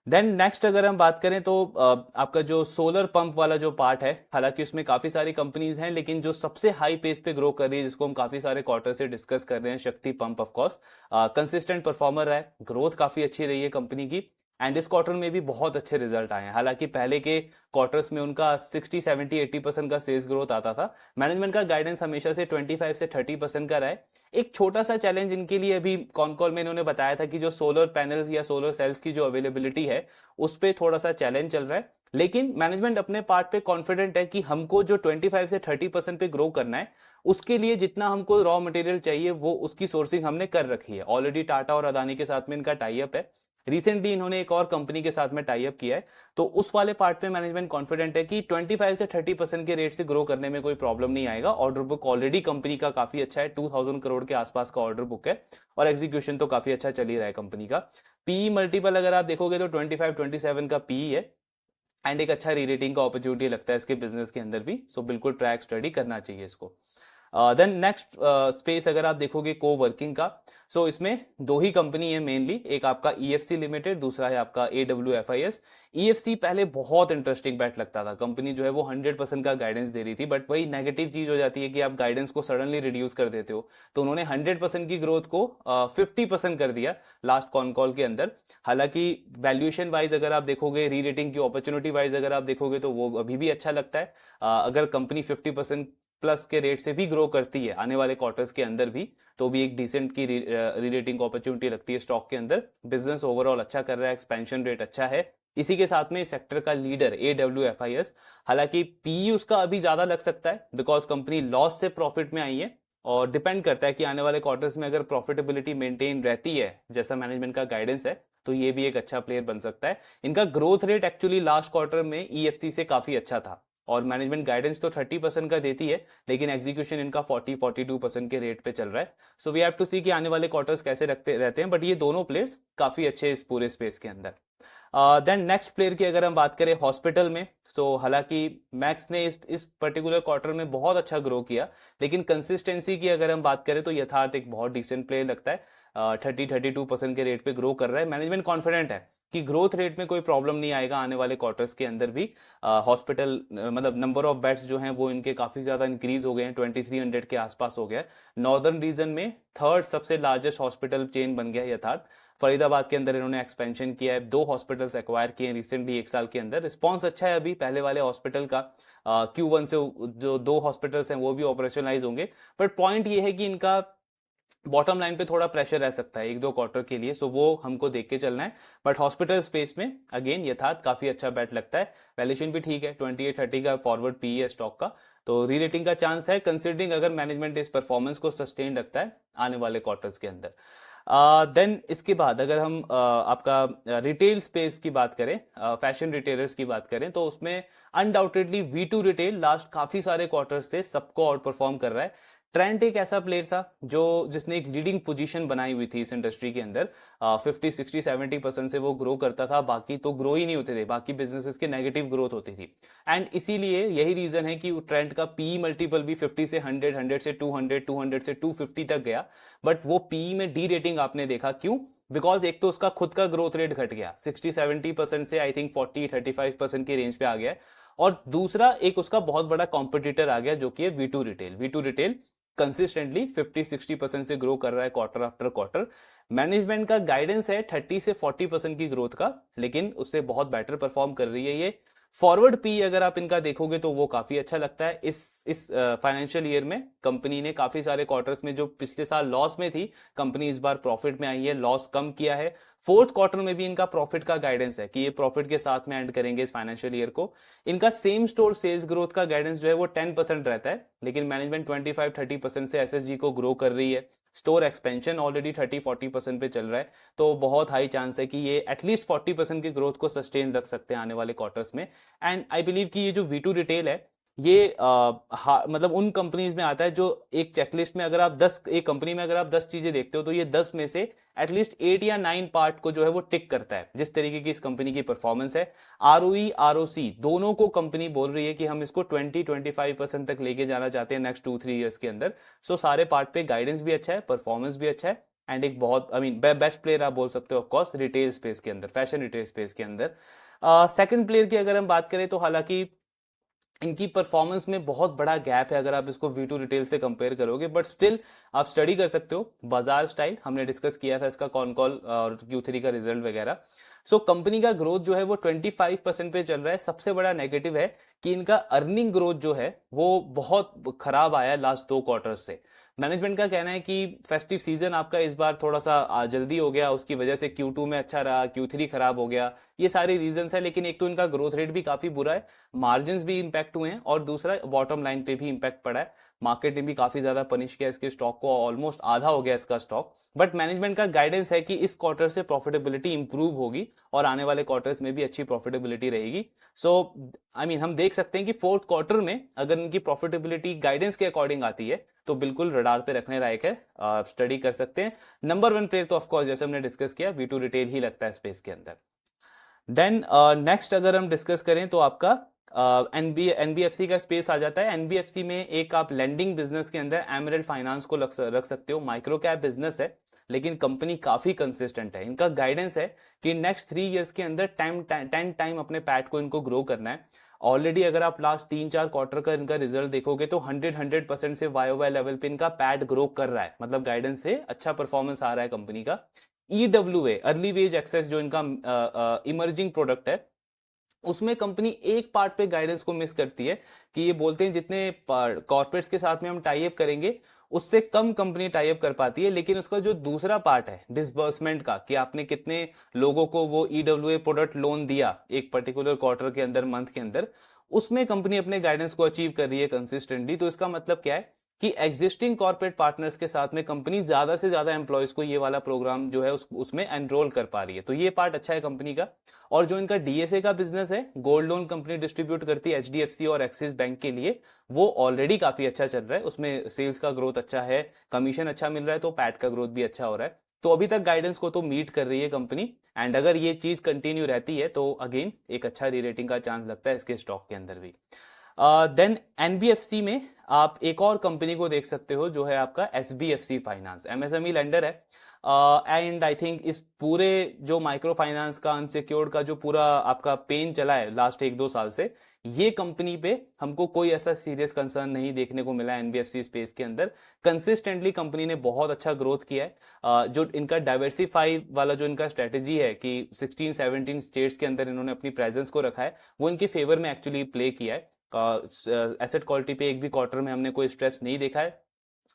देन नेक्स्ट अगर हम बात करें तो आपका जो सोलर पंप वाला जो पार्ट है, हालांकि उसमें काफी सारी कंपनीज हैं, लेकिन जो सबसे हाई पेस पे ग्रो कर रही है, जिसको हम काफी सारे क्वार्टर से डिस्कस कर रहे हैं, शक्ति pump of course consistent performer है, ग्रोथ काफी अच्छी रही है कंपनी की। एंड इस क्वार्टर में भी बहुत अच्छे रिजल्ट आए हैं। हालांकि पहले के क्वार्टर्स में उनका 60-70-80% का सेल्स ग्रोथ आता था। मैनेजमेंट का गाइडेंस हमेशा से 25 से 30% का रहा है। एक छोटा सा चैलेंज इनके लिए अभी कॉन कॉल में इन्होंने बताया था कि जो सोलर पैनल्स या सोलर सेल्स की जो अवेलेबिलिटी है उस पर थोड़ा सा चैलेंज चल रहा है, लेकिन मैनेजमेंट अपने पार्ट पे कॉन्फिडेंट है कि हमको जो 25 से 30% पे ग्रो करना है, उसके लिए जितना हमको रॉ मटेरियल चाहिए वो उसकी सोर्सिंग हमने कर रखी है। ऑलरेडी टाटा और अदानी के साथ में इनका टाई अप है, रिसेंटली इन्होंने एक और कंपनी के साथ में टाई अप किया है। तो उस वाले पार्ट पे मैनेजमेंट कॉन्फिडेंट है कि 25 से 30% के रेट से ग्रो करने में कोई प्रॉब्लम नहीं आएगा। ऑर्डर बुक ऑलरेडी कंपनी का काफी अच्छा है, 2000 करोड़ के आसपास का ऑर्डर बुक है, और एग्जीक्यूशन तो काफी अच्छा चल ही रहा है कंपनी का। पीई मल्टीपल अगर आप देखोगे तो 25-27 का पीई है, एंड एक अच्छा रीरेटिंग का अपॉर्चुनिटी लगता है इसके बिजनेस के अंदर भी। सो बिल्कुल ट्रैक स्टडी करना चाहिए इसको। देन नेक्स्ट स्पेस अगर आप देखोगे को वर्किंग का, सो इसमें 2 ही कंपनी है मेनली, एक आपका EFC लिमिटेड, दूसरा है आपका AWFIS। EFC पहले बहुत इंटरेस्टिंग बैट लगता था, कंपनी जो है वो 100% का गाइडेंस दे रही थी, बट वही नेगेटिव चीज हो जाती है कि आप गाइडेंस को सडनली रिड्यूस कर देते हो। तो उन्होंने 100% की ग्रोथ को 50% कर दिया लास्ट कॉन कॉल के अंदर। हालांकि वैल्यूएशन वाइज अगर आप देखोगे, री रेटिंग की अपॉर्चुनिटी वाइज अगर आप देखोगे तो वो अभी भी अच्छा लगता है। अगर कंपनी 50% प्लस के रेट से भी ग्रो करती है आने वाले क्वार्टर्स के अंदर भी, तो भी एक डिसेंट की रीरेटिंग अपॉर्चुनिटी लगती है स्टॉक के अंदर। बिजनेस ओवरऑल अच्छा कर रहा है, एक्सपेंशन रेट अच्छा है। इसी के साथ में इस सेक्टर का लीडर AWFIS, हालांकि पी उसका अभी ज्यादा लग सकता है बिकॉज कंपनी लॉस से प्रॉफिट में आई है, और डिपेंड करता है कि आने वाले क्वार्टर्स में अगर प्रॉफिटेबिलिटी मेंटेन रहती है जैसा मैनेजमेंट का गाइडेंस है, तो ये भी एक अच्छा प्लेयर बन सकता है। इनका growth rate actually last quarter में EFC से काफी अच्छा था, और मैनेजमेंट गाइडेंस तो 30% का देती है, लेकिन एग्जीक्यूशन इनका 40-42% के रेट पे चल रहा है। सो वी हैव टू सी कि आने वाले क्वार्टर्स कैसे रखते रहते हैं, बट ये दोनों प्लेयर्स काफी अच्छे इस पूरे स्पेस के अंदर। देन नेक्स्ट प्लेयर की अगर हम बात करें हॉस्पिटल में, सो हालांकि मैक्स ने इस पर्टिकुलर क्वार्टर में बहुत अच्छा ग्रो किया, लेकिन कंसिस्टेंसी की अगर हम बात करें तो यथार्थ एक बहुत डिसेंट प्लेयर लगता है। 30-32% के रेट पे ग्रो कर रहा है। मैनेजमेंट कॉन्फिडेंट है कि ग्रोथ रेट में कोई प्रॉब्लम नहीं आएगा आने वाले क्वार्टर्स के अंदर भी। हॉस्पिटल मतलब नंबर ऑफ बेड्स जो हैं वो इनके काफी ज्यादा इंक्रीज हो गए हैं, 2300 के आसपास हो गया है। नॉर्दर्न रीजन में थर्ड सबसे लार्जेस्ट हॉस्पिटल चेन बन गया है यथार्थ। फरीदाबाद के अंदर इन्होंने एक्सपेंशन किया है, 2 हॉस्पिटल्स एक्वायर किए हैं रिसेंटली 1 साल के अंदर। रिस्पॉन्स अच्छा है अभी पहले वाले हॉस्पिटल का। Q1 से जो 2 हॉस्पिटल्स हैं वो भी ऑपरेशनलाइज होंगे, बट पॉइंट ये है कि इनका बॉटम लाइन पे थोड़ा प्रेशर रह सकता है 1-2 क्वार्टर के लिए, सो वो हमको देख के चलना है। बट हॉस्पिटल स्पेस में अगेन यथार्थ काफी अच्छा बैट लगता है। वैल्यूएशन भी ठीक है, 28-30 का फॉरवर्ड पी है स्टॉक का, तो रीरेटिंग का चांस है कंसिडरिंग अगर मैनेजमेंट इस परफॉर्मेंस को सस्टेन रखता है आने वाले क्वार्टर्स के अंदर। देन इसके बाद अगर हम आपका रिटेल स्पेस की बात करें, फैशन रिटेलर्स की बात करें, तो उसमें अनडाउटेडली V2 रिटेल लास्ट काफी सारे क्वार्टर से सबको आउट परफॉर्म कर रहा है। ट्रेंट एक ऐसा प्लेयर था जिसने एक लीडिंग पोजीशन बनाई हुई थी इस इंडस्ट्री के अंदर। 50-60-70% से वो ग्रो करता था, बाकी तो ग्रो ही नहीं होते थे, बाकी बिजनेसेस के नेगेटिव ग्रोथ होती थी। एंड इसीलिए यही रीजन है कि ट्रेंट का पी मल्टीपल भी 50 से 100, 100 से 200, 200 से 250 तक गया, बट वो पी में डी रेटिंग आपने देखा क्यों? बिकॉज एक तो उसका खुद का ग्रोथ रेट घट गया 60-70% से आई थिंक 40-35% की रेंज पे आ गया, और दूसरा एक उसका बहुत बड़ा कॉम्पिटिटर आ गया जो कि है V2 retail. V2 retail consistently 50-60% से ग्रो कर रहा है क्वार्टर आफ्टर क्वार्टर। मैनेजमेंट का गाइडेंस है 30 से 40% की ग्रोथ का, लेकिन उससे बहुत बेटर परफॉर्म कर रही है ये। फॉरवर्ड पी अगर आप इनका देखोगे तो वो काफी अच्छा लगता है। इस फाइनेंशियल ईयर में कंपनी ने काफी सारे क्वार्टर्स में जो पिछले साल लॉस में थी, कंपनी इस बार प्रॉफिट में आई है, लॉस कम किया है। फोर्थ क्वार्टर में भी इनका प्रॉफिट का गाइडेंस है कि ये प्रॉफिट के साथ में एंड करेंगे इस फाइनेंशियल ईयर को। इनका सेम स्टोर सेल्स ग्रोथ का गाइडेंस जो है वो 10% रहता है, लेकिन मैनेजमेंट 25-30% से SSG को ग्रो कर रही है। स्टोर एक्सपेंशन ऑलरेडी 30-40% पे चल रहा है, तो बहुत हाई चांस है कि ये एटलीस्ट 40% की ग्रोथ को सस्टेन रख सकते हैं आने वाले क्वार्टर्स में। एंड आई बिलीव कि ये जो V2 रिटेल है ये मतलब उन कंपनीज में आता है जो एक चेकलिस्ट में अगर आप 10 एक कंपनी में अगर आप 10 चीजें देखते हो तो ये 10 में से एटलीस्ट 8 या 9 पार्ट को जो है वो टिक करता है, जिस तरीके की इस कंपनी की परफॉर्मेंस है। ROE ROC दोनों को कंपनी बोल रही है कि हम इसको 20-25% तक लेके जाना चाहते हैं नेक्स्ट 2-3 ईयर्स के अंदर। सो सारे पार्ट पे गाइडेंस भी अच्छा है, परफॉर्मेंस भी अच्छा है, एंड एक बहुत बेस्ट प्लेयर आप बोल सकते हो ऑफकोर्स रिटेल स्पेस के अंदर, फैशन रिटेल स्पेस के अंदर। सेकंड प्लेयर की अगर हम बात करें तो हालांकि इनकी परफॉर्मेंस में बहुत बड़ा गैप है अगर आप इसको V2 रिटेल से कंपेयर करोगे, बट स्टिल आप स्टडी कर सकते हो। बाजार स्टाइल हमने डिस्कस किया था इसका कॉन कॉल और Q3 का रिजल्ट वगैरह। सो कंपनी का ग्रोथ जो है वो 25% पे चल रहा है। सबसे बड़ा नेगेटिव है कि इनका अर्निंग ग्रोथ जो है वो बहुत खराब आया है लास्ट 2 क्वार्टर्स से। मैनेजमेंट का कहना है कि फेस्टिव सीजन आपका इस बार थोड़ा सा जल्दी हो गया, उसकी वजह से Q2 में अच्छा रहा, Q3 खराब हो गया, ये सारे रीजंस है। लेकिन एक तो इनका ग्रोथ रेट भी काफी बुरा है, मार्जिन्स भी इंपैक्ट हुए हैं, और दूसरा बॉटम लाइन पे भी इंपैक्ट पड़ा है। मार्केट ने भी काफी ज्यादा पनिश किया इसके स्टॉक को, ऑलमोस्ट आधा हो गया इसका स्टॉक। बट मैनेजमेंट का गाइडेंस है कि इस क्वार्टर से प्रॉफिटेबिलिटी इंप्रूव होगी और आने वाले क्वार्टर्स में भी अच्छी प्रॉफिटेबिलिटी रहेगी। सो हम देख सकते हैं कि फोर्थ क्वार्टर में अगर इनकी प्रॉफिटेबिलिटी गाइडेंस के अकॉर्डिंग आती है तो बिल्कुल रडार पे रखने लायक है, स्टडी कर सकते हैं। नंबर 1 प्लेयर तो ऑफकोर्स जैसे हमने डिस्कस किया V2 रिटेल ही लगता है स्पेस के अंदर। देन नेक्स्ट अगर हम डिस्कस करें तो आपका NBFC का स्पेस आ जाता है। NBFC में एक आप लेंडिंग बिजनेस के अंदर एमरल्ड फाइनेंस को रख सकते हो। माइक्रो कैप बिजनेस है, लेकिन कंपनी काफी कंसिस्टेंट है। इनका गाइडेंस है कि नेक्स्ट 3 इयर्स के अंदर 10 टाइम अपने पैट को इनको ग्रो करना है। ऑलरेडी अगर आप लास्ट 3-4 क्वार्टर का इनका रिजल्ट देखोगे तो 100% से YOY लेवल पे इनका पैट ग्रो कर रहा है, मतलब गाइडेंस से अच्छा परफॉर्मेंस आ रहा है कंपनी का। EWA अर्ली वेज एक्सेस जो इनका इमर्जिंग प्रोडक्ट है उसमें कंपनी एक पार्ट पे गाइडेंस को मिस करती है कि ये बोलते हैं जितने कॉर्पोरेट्स के साथ में हम टाई अप करेंगे उससे कम कंपनी टाई अप कर पाती है, लेकिन उसका जो दूसरा पार्ट है डिसबर्समेंट का, कि आपने कितने लोगों को वो ईडब्ल्यूए प्रोडक्ट लोन दिया एक पर्टिकुलर क्वार्टर के अंदर, मंथ के अंदर, उसमें कंपनी अपने गाइडेंस को अचीव कर रही है कंसिस्टेंटली। तो इसका मतलब क्या है कि एग्जिस्टिंग कॉर्पोरेट पार्टनर्स के साथ में कंपनी ज्यादा से ज्यादा एम्प्लॉयज को ये वाला प्रोग्राम जो है उसमें एनरोल कर पा रही है। तो ये पार्ट अच्छा है कंपनी का। और जो इनका डीएसए का बिजनेस है, गोल्ड लोन कंपनी डिस्ट्रीब्यूट करती है एचडीएफसी और एक्सिस बैंक के लिए, वो ऑलरेडी काफी अच्छा चल रहा है। उसमें सेल्स का ग्रोथ अच्छा है, कमीशन अच्छा मिल रहा है, तो पैट का ग्रोथ भी अच्छा हो रहा है। तो अभी तक गाइडेंस को तो मीट कर रही है कंपनी, एंड अगर ये चीज कंटिन्यू रहती है तो अगेन एक अच्छा री रेटिंग का चांस लगता है इसके स्टॉक के अंदर भी। देन एनबीएफसी में आप एक और कंपनी को देख सकते हो जो है आपका एसबीएफसी फाइनेंस, एमएसएमई लेंडर है। एंड आई थिंक इस पूरे जो माइक्रो फाइनेंस का, अनसिक्योर्ड का जो पूरा आपका पेन चला है लास्ट 1-2 साल से, ये कंपनी पे हमको कोई ऐसा सीरियस कंसर्न नहीं देखने को मिला एनबीएफसी स्पेस के अंदर। कंसिस्टेंटली कंपनी ने बहुत अच्छा ग्रोथ किया है। जो इनका डाइवर्सिफाई वाला जो इनका स्ट्रेटेजी है कि 16-17 स्टेट्स के अंदर इन्होंने अपनी प्रेजेंस को रखा है, वो इनके फेवर में एक्चुअली प्ले किया है। एसेट क्वालिटी पे एक भी क्वार्टर में हमने कोई स्ट्रेस नहीं देखा है।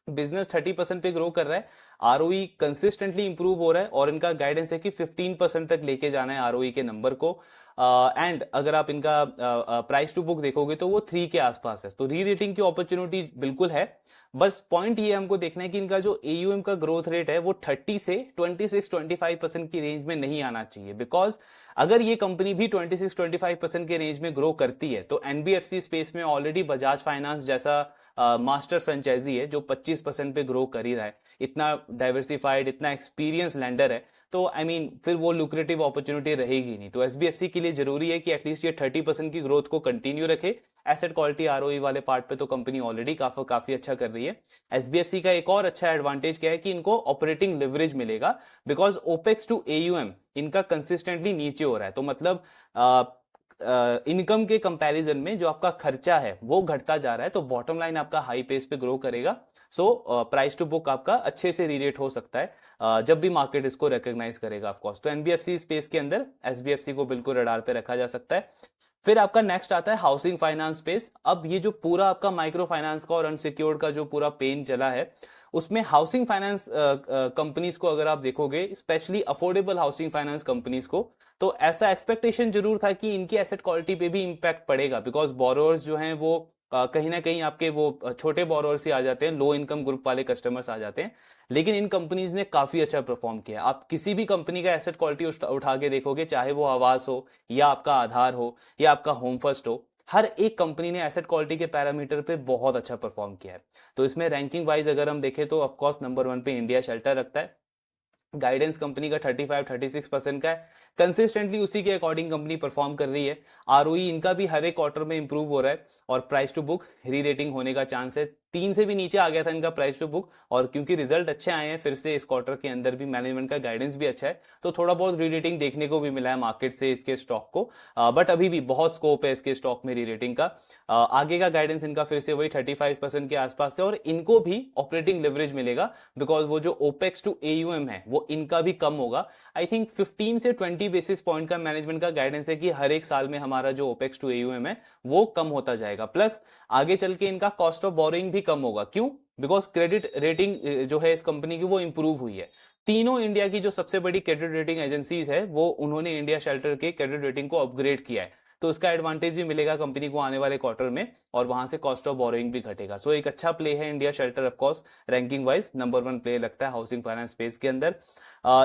बिजनेस 30% पे ग्रो कर रहा है, आरओई कंसिस्टेंटली इंप्रूव हो रहा है, और इनका गाइडेंस है कि 15% तक लेके जाना है आरओई के नंबर को। एंड अगर आप इनका प्राइस टू बुक देखोगे तो वो 3 के आसपास है। तो री रेटिंग की अपॉर्चुनिटी बिल्कुल है। बस पॉइंट ये हमको देखना है कि इनका जो एयूएम का ग्रोथ रेट है वो 30 से 26-25% की रेंज में नहीं आना चाहिए। बिकॉज अगर ये कंपनी भी 26-25% के रेंज में ग्रो करती है तो एनबीएफसी स्पेस में ऑलरेडी बजाज फाइनेंस जैसा मास्टर फ्रेंचाइजी है जो 25% पे ग्रो कर ही रहा है, इतना डाइवर्सिफाइड, इतना एक्सपीरियंस लैंडर है। तो आई मीन फिर वो लुक्रेटिव अपॉर्चुनिटी रहेगी नहीं। तो एसबीएफसी के लिए जरूरी है कि एटलीस्ट ये 30% की ग्रोथ को कंटिन्यू रखे। एसेट क्वालिटी आरओई वाले पार्ट पे तो कंपनी ऑलरेडी काफी अच्छा कर रही है। एसबीएफसी का एक और अच्छा एडवांटेज क्या है कि इनको ऑपरेटिंग लिवरेज मिलेगा, बिकॉज ओपेक्स टू एयूएम इनका कंसिस्टेंटली नीचे हो रहा है। तो मतलब इनकम के कंपैरिजन में जो आपका खर्चा है वो घटता जा रहा है, तो बॉटम लाइन आपका हाई पेस पे ग्रो करेगा। सो प्राइस टू बुक आपका अच्छे से रीरेट हो सकता है जब भी मार्केट इसको रिकॉग्नाइज करेगा ऑफकोर्स। तो एनबीएफसी स्पेस के अंदर एसबीएफसी को बिल्कुल रडार पे रखा जा सकता है। फिर आपका नेक्स्ट आता है हाउसिंग फाइनेंस स्पेस। अब ये जो पूरा आपका माइक्रो फाइनेंस का और अनसिक्योर्ड का जो पूरा पेन चला है, उसमें हाउसिंग फाइनेंस कंपनीज को अगर आप देखोगे, specially affordable housing finance companies को, तो ऐसा एक्सपेक्टेशन जरूर था कि इनकी एसेट क्वालिटी पे भी इंपैक्ट पड़ेगा। बिकॉज बोरोअर्स जो हैं वो कहीं ना कहीं आपके वो छोटे बोरोअर्स ही आ जाते हैं, लो इनकम ग्रुप वाले कस्टमर्स आ जाते हैं। लेकिन इन कंपनीज ने काफी अच्छा परफॉर्म किया। आप किसी भी कंपनी का एसेट क्वालिटी उठा के देखोगे, चाहे वो आवास हो या आपका आधार हो या आपका होम फर्स्ट हो, हर एक कंपनी ने एसेट क्वालिटी के पैरामीटर पे बहुत अच्छा परफॉर्म किया है। तो इसमें रैंकिंग वाइज अगर हम देखें तो ऑफकोर्स नंबर 1 पे इंडिया शेल्टर रखता है। गाइडेंस कंपनी का 35-36% का है। कंसिस्टेंटली उसी के अकॉर्डिंग कंपनी परफॉर्म कर रही है। आरओई इनका भी हर एक क्वार्टर में इंप्रूव हो रहा है, और price to book re rating होने का चांस है। 3 से भी नीचे आ गया था इनका प्राइस टू बुक, और क्योंकि रिजल्ट अच्छे आए हैं फिर से इस क्वार्टर के अंदर भी, मैनेजमेंट का गाइडेंस भी अच्छा है, तो थोड़ा बहुत री रेटिंग देखने को भी मिला है मार्केट से इसके स्टॉक को। बट अभी भी बहुत स्कोप है इसके स्टॉक में री रेटिंग का। आगे का गाइडेंस इनका फिर से वही 35% के आसपास है, और इनको भी ऑपरेटिंग लिवरेज मिलेगा, बिकॉज वो जो ओपेक्स टू एयूएम है वो इनका भी कम होगा। आई थिंक 15 से 20 बेसिस पॉइंट का मैनेजमेंट का गाइडेंस है कि हर एक साल में हमारा जो ओपेक्स टू एयूएम है वो कम होता जाएगा। प्लस आगे चल के इनका कॉस्ट ऑफ बोरोइंग भी कम होगा। क्यों? बिकॉज क्रेडिट रेटिंग जो है इस कंपनी की वो इंप्रूव हुई है। तीनों इंडिया की जो सबसे बड़ी क्रेडिट रेटिंग एजेंसीज है वो उन्होंने इंडिया शेल्टर के क्रेडिट रेटिंग को अपग्रेड किया है। तो उसका एडवांटेज भी मिलेगा कंपनी को आने वाले क्वार्टर में, और वहां से कॉस्ट ऑफ बोरोइंग भी घटेगा। सो एक अच्छा प्ले है India shelter. Of course ranking wise number 1 play लगता है हाउसिंग फाइनेंस स्पेस के अंदर।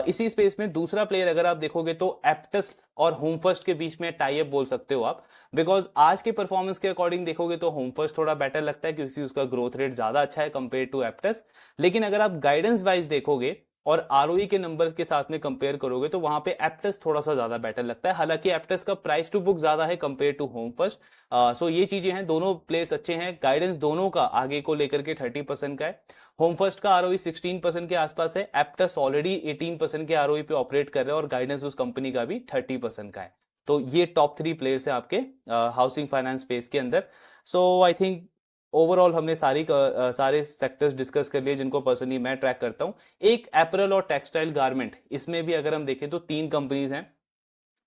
इसी स्पेस में दूसरा प्लेयर अगर आप देखोगे तो एप्टस और होम फर्स्ट के बीच में टाई अप बोल सकते हो आप। बिकॉज आज के परफॉर्मेंस के अकॉर्डिंग देखोगे तो होम फर्स्ट थोड़ा बेटर लगता है, क्योंकि उसका ग्रोथ रेट ज्यादा अच्छा है कंपेयर टू एप्टस। लेकिन अगर आप गाइडेंस वाइज देखोगे और आरओई के नंबर्स के साथ में कंपेयर करोगे तो वहां पे एप्टस थोड़ा सा ज्यादा बेटर लगता है। हालांकि एप्टस का प्राइस टू बुक ज्यादा है कंपेयर टू होम फर्स्ट। सो ये चीजें हैं, दोनों प्लेयर्स अच्छे हैं। गाइडेंस दोनों का आगे को लेकर के 30% का है। होम फर्स्ट का आरओई 16% के आसपास है। एप्टस ऑलरेडी 18% के आरओई पे ऑपरेट कर रहे हैं, और गाइडेंस उस कंपनी का भी 30% का है। तो ये टॉप 3 प्लेयर्स है आपके हाउसिंग फाइनेंस स्पेस के अंदर। सो आई थिंक ओवरऑल हमने सारे सेक्टर्स डिस्कस कर लिए जिनको पर्सनली मैं ट्रैक करता हूं। एक एपरल और टेक्सटाइल गारमेंट, इसमें भी अगर हम देखें तो 3 कंपनीज हैं।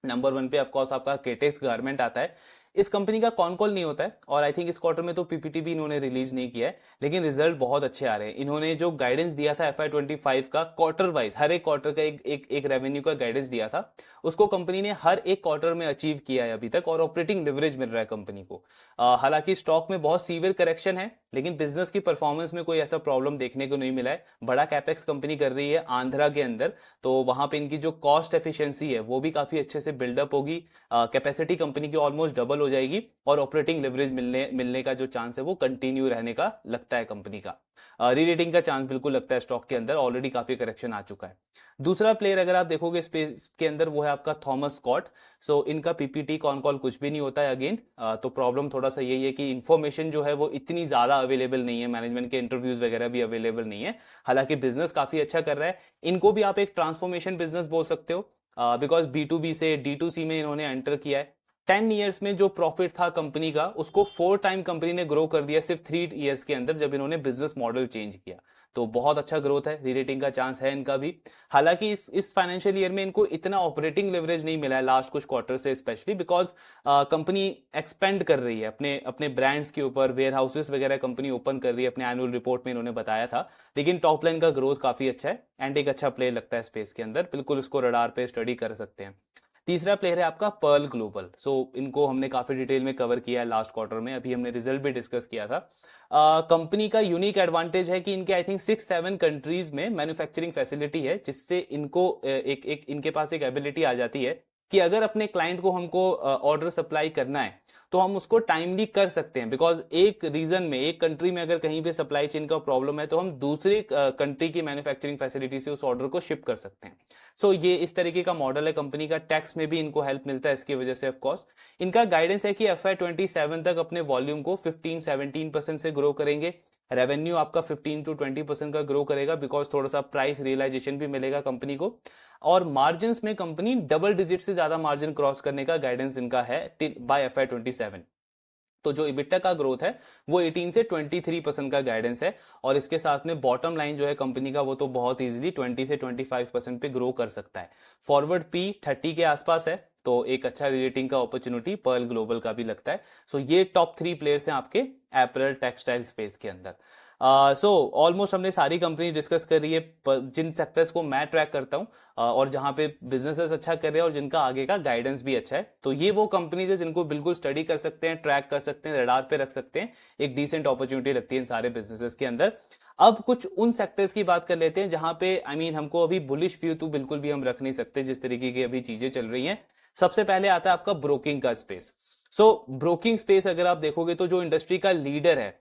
नंबर 1 पे ऑफकोर्स आपका केटेक्स गारमेंट आता है। इस कंपनी का कॉन कॉल नहीं होता है और आई थिंक इस क्वार्टर में तो पीपीटी भी इन्होंने रिलीज नहीं किया है, लेकिन रिजल्ट बहुत अच्छे आ रहे हैं। इन्होंने जो गाइडेंस दिया था FY25 का क्वार्टर वाइज, हर एक क्वार्टर का एक रेवेन्यू का गाइडेंस दिया था, उसको कंपनी ने हर एक क्वार्टर में अचीव किया है अभी तक, और ऑपरेटिंग लिवरेज मिल रहा है कंपनी को। हालांकि स्टॉक में बहुत सीवियर करेक्शन है, लेकिन बिजनेस की परफॉर्मेंस में कोई ऐसा प्रॉब्लम देखने को नहीं मिला है। बड़ा कैपेक्स कंपनी कर रही है आंध्रा के अंदर, तो वहां पे इनकी जो कॉस्ट एफिशिएंसी है वो भी काफी अच्छे से बिल्डअप होगी। कैपेसिटी कंपनी की ऑलमोस्ट डबल हो जाएगी, और ऑपरेटिंग लिवरेज मिलने का जो चांस है वो कंटिन्यू रहने का लगता है कंपनी का। रीरेटिंग का चांस बिल्कुल लगता है स्टॉक के अंदर, ऑलरेडी काफी करेक्शन आ चुका है। दूसरा प्लेयर अगर आप देखोगे स्पेस के अंदर, वो है आपका थॉमस स्कॉट। सो इनका पीपीटी कॉन कॉल कुछ भी नहीं होता है अगेन। तो प्रॉब्लम थोड़ा सा यही है कि इन्फॉर्मेशन जो है वो इतनी ज्यादा अवेलेबल नहीं है, मैनेजमेंट के इंटरव्यूज वगैरह भी अवेलेबल नहीं है। हालांकि बिजनेस काफी अच्छा कर रहा है। इनको भी आप एक ट्रांसफॉर्मेशन बिजनेस बोल सकते हो, बिकॉज B2B से D2C में इन्होंने एंटर किया है। 10 ईयर्स में जो प्रॉफिट था कंपनी का, उसको 4 टाइम कंपनी ने ग्रो कर दिया सिर्फ 3 ईयर्स के अंदर, जब इन्होंने बिजनेस मॉडल चेंज किया। तो बहुत अच्छा ग्रोथ है, रीरेटिंग का चांस है इनका भी। हालांकि इस फाइनेंशियल ईयर में इनको इतना ऑपरेटिंग लेवरेज नहीं मिला है लास्ट कुछ क्वार्टर से, स्पेशली बिकॉज कंपनी एक्सपेंड कर रही है अपने अपने ब्रांड्स के ऊपर, वेयर हाउसेस वगैरह कंपनी ओपन कर रही है, अपने एनुअल रिपोर्ट में इन्होंने बताया था। लेकिन टॉप लाइन का ग्रोथ काफी अच्छा है, एंड एक अच्छा प्ले लगता है स्पेस के अंदर, बिल्कुल इसको रडार पे स्टडी कर सकते हैं। तीसरा प्लेयर है आपका पर्ल ग्लोबल। सो इनको हमने काफी डिटेल में कवर किया है लास्ट क्वार्टर में, अभी हमने रिजल्ट भी डिस्कस किया था। कंपनी का यूनिक एडवांटेज है कि इनके आई थिंक 6-7 कंट्रीज में मैन्युफैक्चरिंग फैसिलिटी है, जिससे इनको एक इनके पास एक एबिलिटी आ जाती है कि अगर अपने क्लाइंट को हमको ऑर्डर सप्लाई करना है तो हम उसको टाइमली कर सकते हैं। बिकॉज एक रीजन में, एक कंट्री में अगर कहीं पे सप्लाई चेन का प्रॉब्लम है, तो हम दूसरी कंट्री की मैन्युफैक्चरिंग फैसिलिटी से उस ऑर्डर को शिप कर सकते हैं। सो ये इस तरीके का मॉडल है कंपनी का। टैक्स में भी इनको हेल्प मिलता है इसकी वजह से ऑफकोर्स। इनका गाइडेंस है कि FY27 तक अपने वॉल्यूम को 15-17% से ग्रो करेंगे। रेवेन्यू आपका 15-20% का ग्रो करेगा, बिकॉज थोड़ा सा प्राइस रियलाइजेशन भी मिलेगा कंपनी को। और मार्जिन में कंपनी डबल डिजिट से ज्यादा मार्जिन क्रॉस करने का गाइडेंस इनका है बाय FY27। तो जो इबिटा का ग्रोथ है वो 18 से 23% का गाइडेंस है, और इसके साथ में बॉटम लाइन जो है कंपनी का, वो तो बहुत इजीली 20 से 25% पे ग्रो कर सकता है। फॉरवर्ड P 30 के आसपास है, तो एक अच्छा रेटिंग का अपॉर्चुनिटी पर्ल ग्लोबल का भी लगता है। सो ये टॉप 3 प्लेयर्स हैं आपके एपरल टेक्सटाइल स्पेस के अंदर। सो ऑलमोस्ट हमने सारी कंपनी डिस्कस कर रही है जिन सेक्टर्स को मैं ट्रैक करता हूं, और जहां पे बिजनेसेस अच्छा कर रहे हैं और जिनका आगे का गाइडेंस भी अच्छा है। तो ये वो कंपनीज है जिनको बिल्कुल स्टडी कर सकते हैं, ट्रैक कर सकते हैं, रडार पे रख सकते हैं। एक डिसेंट अपॉर्चुनिटी लगती है इन सारे बिजनेसेस के अंदर। अब कुछ उन सेक्टर्स की बात कर लेते हैं जहां पे हमको अभी बुलिश व्यू तो बिल्कुल भी हम रख नहीं सकते, जिस तरीके की अभी चीजें चल रही हैं। सबसे पहले आता है आपका ब्रोकिंग का स्पेस। सो ब्रोकिंग स्पेस अगर आप देखोगे तो जो इंडस्ट्री का लीडर है,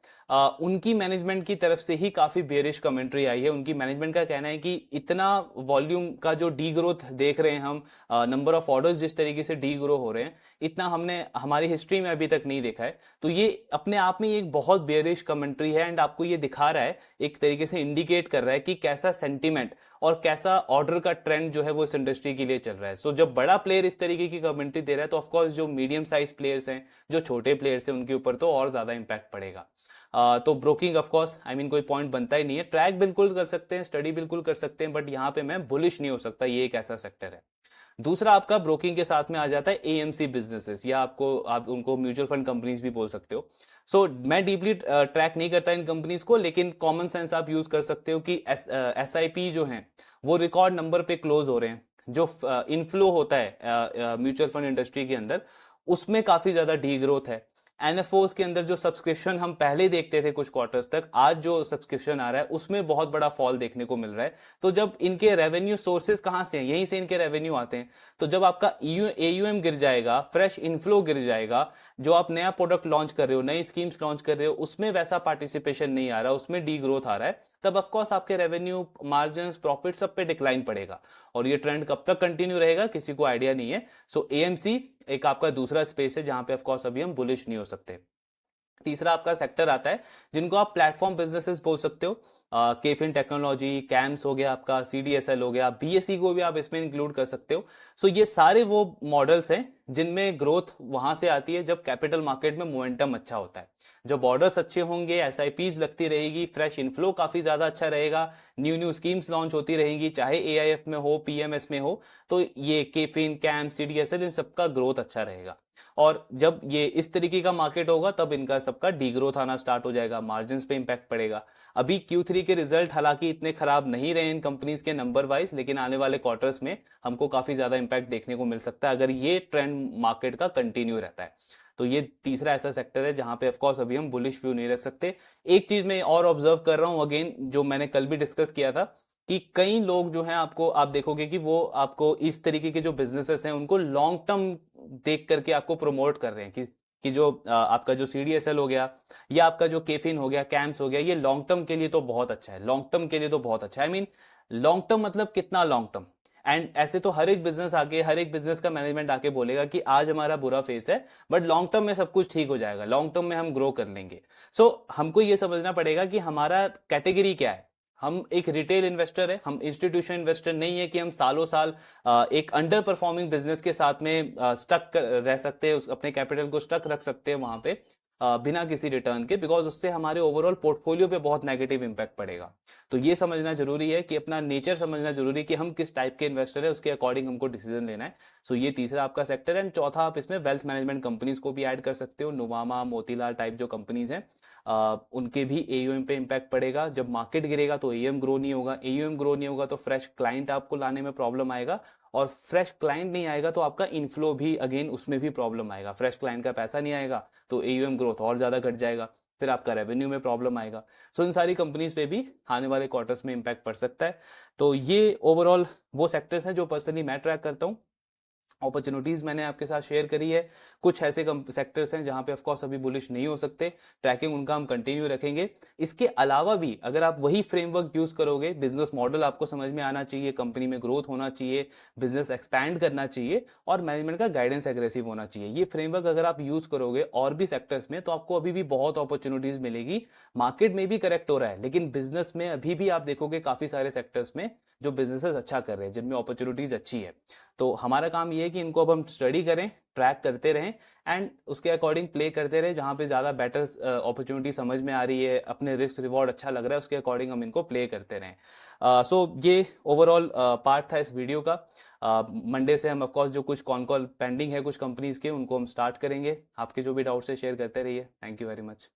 उनकी मैनेजमेंट की तरफ से ही काफी बेरिश कमेंट्री आई है। उनकी मैनेजमेंट का कहना है कि इतना वॉल्यूम का जो डी ग्रोथ देख रहे हैं हम, नंबर ऑफ ऑर्डर्स जिस तरीके से डी ग्रो हो रहे हैं, इतना हमने हमारी हिस्ट्री में अभी तक नहीं देखा है। तो ये अपने आप में एक बहुत बेरिश कमेंट्री है, एंड आपको ये दिखा रहा है, एक तरीके से इंडिकेट कर रहा है कि कैसा सेंटीमेंट और कैसा ऑर्डर का ट्रेंड जो है वो इस इंडस्ट्री के लिए चल रहा है। सो जब बड़ा प्लेयर इस तरीके की कमेंट्री दे रहा है, तो ऑफकोर्स जो मीडियम साइज प्लेयर्स हैं, जो छोटे प्लेयर्स हैं, उनके ऊपर तो और ज्यादा इंपैक्ट पड़ेगा। तो ब्रोकिंग ऑफकोर्स कोई पॉइंट बनता ही नहीं है। ट्रैक बिल्कुल कर सकते हैं, स्टडी बिल्कुल कर सकते हैं, बट यहाँ पे मैं बुलिश नहीं हो सकता, ये एक ऐसा सेक्टर है। दूसरा आपका ब्रोकिंग के साथ में आ जाता है AMC बिजनेसेस, या आप उनको म्यूचुअल फंड कंपनीज भी बोल सकते हो। सो मैं डीपली ट्रैक नहीं करता इन कंपनीज को, लेकिन कॉमन सेंस आप यूज कर सकते हो कि SIP जो हैं वो रिकॉर्ड नंबर पे क्लोज हो रहे हैं। जो इनफ्लो होता है म्यूचुअल फंड इंडस्ट्री के अंदर, उसमें काफी ज्यादा डी ग्रोथ है। NFOs के अंदर जो सब्सक्रिप्शन हम पहले देखते थे कुछ क्वार्टर्स तक, आज जो सब्सक्रिप्शन आ रहा है उसमें बहुत बड़ा फॉल देखने को मिल रहा है। तो जब इनके रेवेन्यू सोर्सेज कहां से हैं, यहीं से इनके रेवेन्यू आते हैं। तो जब आपका AUM गिर जाएगा, फ्रेश इनफ्लो गिर जाएगा, जो आप नया प्रोडक्ट लॉन्च कर रहे हो, नई स्कीम्स लॉन्च कर रहे हो, उसमें वैसा पार्टिसिपेशन नहीं आ रहा, उसमें डी ग्रोथ आ रहा है, तब ऑफकोर्स आपके रेवेन्यू, मार्जिन, प्रॉफिट सब पे डिक्लाइन पड़ेगा। और ये ट्रेंड कब तक कंटिन्यू रहेगा किसी को आइडिया नहीं है। सो AMC एक आपका दूसरा स्पेस है जहां पे ऑफकोर्स अभी हम बुलिश नहीं हो सकते। तीसरा आपका सेक्टर आता है जिनको आप प्लेटफॉर्म बिजनेसेस बोल सकते हो। केफिन टेक्नोलॉजी, कैम्स हो गया आपका, सीडीएसएल हो गया, बीएसई को भी आप इसमें इंक्लूड कर सकते हो। सो ये सारे वो मॉडल्स हैं जिनमें ग्रोथ वहां से आती है जब कैपिटल मार्केट में मोमेंटम अच्छा होता है, जब ऑर्डर्स अच्छे होंगे, एसआईपीज लगती रहेगी, फ्रेश इनफ्लो काफी ज्यादा अच्छा रहेगा, न्यू न्यू स्कीम्स लॉन्च होती रहेंगी, चाहे एआईएफ में हो, पीएमएस में हो, तो ये केफिन, कैम्प, सीडीएसएल, इन सबका ग्रोथ अच्छा रहेगा। और जब ये इस तरीके का मार्केट होगा तब इनका सबका डी ग्रोथ आना स्टार्ट हो जाएगा, मार्जिन पे इंपैक्ट पड़ेगा। अभी Q3 के रिजल्ट हालांकि इतने खराब नहीं रहे इन कंपनीज के नंबर वाइज, लेकिन आने वाले क्वार्टर्स में हमको काफी ज्यादा इंपैक्ट देखने को मिल सकता है अगर ये ट्रेंड मार्केट का कंटिन्यू रहता है। तो ये तीसरा ऐसा सेक्टर है जहां पे ऑफकोर्स अभी हम बुलिश व्यू नहीं रख सकते। एक चीज मैं और ऑब्जर्व कर रहा हूं अगेन, जो मैंने कल भी डिस्कस किया था, कि कई लोग जो हैं आपको आप देखोगे कि वो आपको इस तरीके के जो बिजनेसेस हैं उनको लॉन्ग टर्म देख करके आपको प्रमोट कर रहे हैं कि जो आपका जो सीडीएसएल हो गया या आपका जो केफिन हो गया, कैम्प्स हो गया, ये लॉन्ग टर्म के लिए तो बहुत अच्छा है, लॉन्ग टर्म के लिए तो बहुत अच्छा है। आई मीन लॉन्ग टर्म मतलब कितना लॉन्ग टर्म? एंड ऐसे तो हर एक बिजनेस आके, हर एक बिजनेस का मैनेजमेंट आके बोलेगा कि आज हमारा बुरा फेस है बट लॉन्ग टर्म में सब कुछ ठीक हो जाएगा, लॉन्ग टर्म में हम ग्रो कर लेंगे। सो हमको ये समझना पड़ेगा कि हमारा कैटेगरी क्या है। हम एक रिटेल इन्वेस्टर है, हम इंस्टीट्यूशन इन्वेस्टर नहीं है कि हम सालों साल एक अंडर परफॉर्मिंग बिजनेस के साथ में स्टक रह सकते हैं, अपने कैपिटल को स्टक रख सकते हैं वहां पे बिना किसी रिटर्न के, बिकॉज उससे हमारे ओवरऑल पोर्टफोलियो पे बहुत नेगेटिव इंपैक्ट पड़ेगा। तो ये समझना जरूरी है कि अपना नेचर समझना जरूरी है कि हम किस टाइप के इन्वेस्टर है, उसके अकॉर्डिंग हमको डिसीजन लेना है। सो ये तीसरा आपका सेक्टर है। एंड चौथा आप इसमें वेल्थ मैनेजमेंट कंपनीज को भी ऐड कर सकते हो, नुवामा, मोतीलाल टाइप जो कंपनीज हैं उनके भी एयूएम पे इंपैक्ट पड़ेगा। जब मार्केट गिरेगा तो एयूएम ग्रो नहीं होगा, एयूएम ग्रो नहीं होगा तो फ्रेश क्लाइंट आपको लाने में प्रॉब्लम आएगा, और फ्रेश क्लाइंट नहीं आएगा तो आपका इनफ्लो भी अगेन उसमें भी प्रॉब्लम आएगा। फ्रेश क्लाइंट का पैसा नहीं आएगा तो एयूएम ग्रोथ और ज्यादा घट जाएगा, फिर आपका रेवेन्यू में प्रॉब्लम आएगा। सो इन सारी कंपनीज पे भी आने वाले क्वार्टर्स में इंपैक्ट पड़ सकता है। तो ये ओवरऑल वो सेक्टर्स हैं जो पर्सनली मैं ट्रैक करता हूँ। अपॉर्चुनिटीज मैंने आपके साथ शेयर करी है। कुछ ऐसे सेक्टर्स हैं जहां पे ऑफ कोर्स अभी बुलिश नहीं हो सकते, ट्रैकिंग उनका हम कंटिन्यू रखेंगे। इसके अलावा भी अगर आप वही फ्रेमवर्क यूज करोगे, बिजनेस मॉडल आपको समझ में आना चाहिए, कंपनी में ग्रोथ होना चाहिए, बिजनेस एक्सपैंड करना चाहिए और मैनेजमेंट का गाइडेंस एग्रेसिव होना चाहिए, ये फ्रेमवर्क अगर आप यूज करोगे और भी सेक्टर्स में, तो आपको अभी भी बहुत अपॉर्चुनिटीज मिलेगी। मार्केट में भी करेक्ट हो रहा है लेकिन बिजनेस में अभी भी आप देखोगे काफी सारे सेक्टर्स में जो बिजनेसेस अच्छा कर रहे हैं, जिनमें अपॉर्चुनिटीज अच्छी है। तो हमारा काम ये है कि इनको अब हम स्टडी करें, ट्रैक करते रहें एंड उसके अकॉर्डिंग प्ले करते रहें। जहां पे ज्यादा बेटर अपॉर्चुनिटी समझ में आ रही है, अपने रिस्क रिवॉर्ड अच्छा लग रहा है, उसके अकॉर्डिंग हम इनको प्ले करते रहें। सो ये ओवरऑल पार्ट था इस वीडियो का। मंडे से हम ऑफकोर्स जो कुछ कॉन कॉल पेंडिंग है कुछ कंपनीज के, उनको हम स्टार्ट करेंगे। आपके जो भी डाउट्स है शेयर करते रहिए। Thank you very much.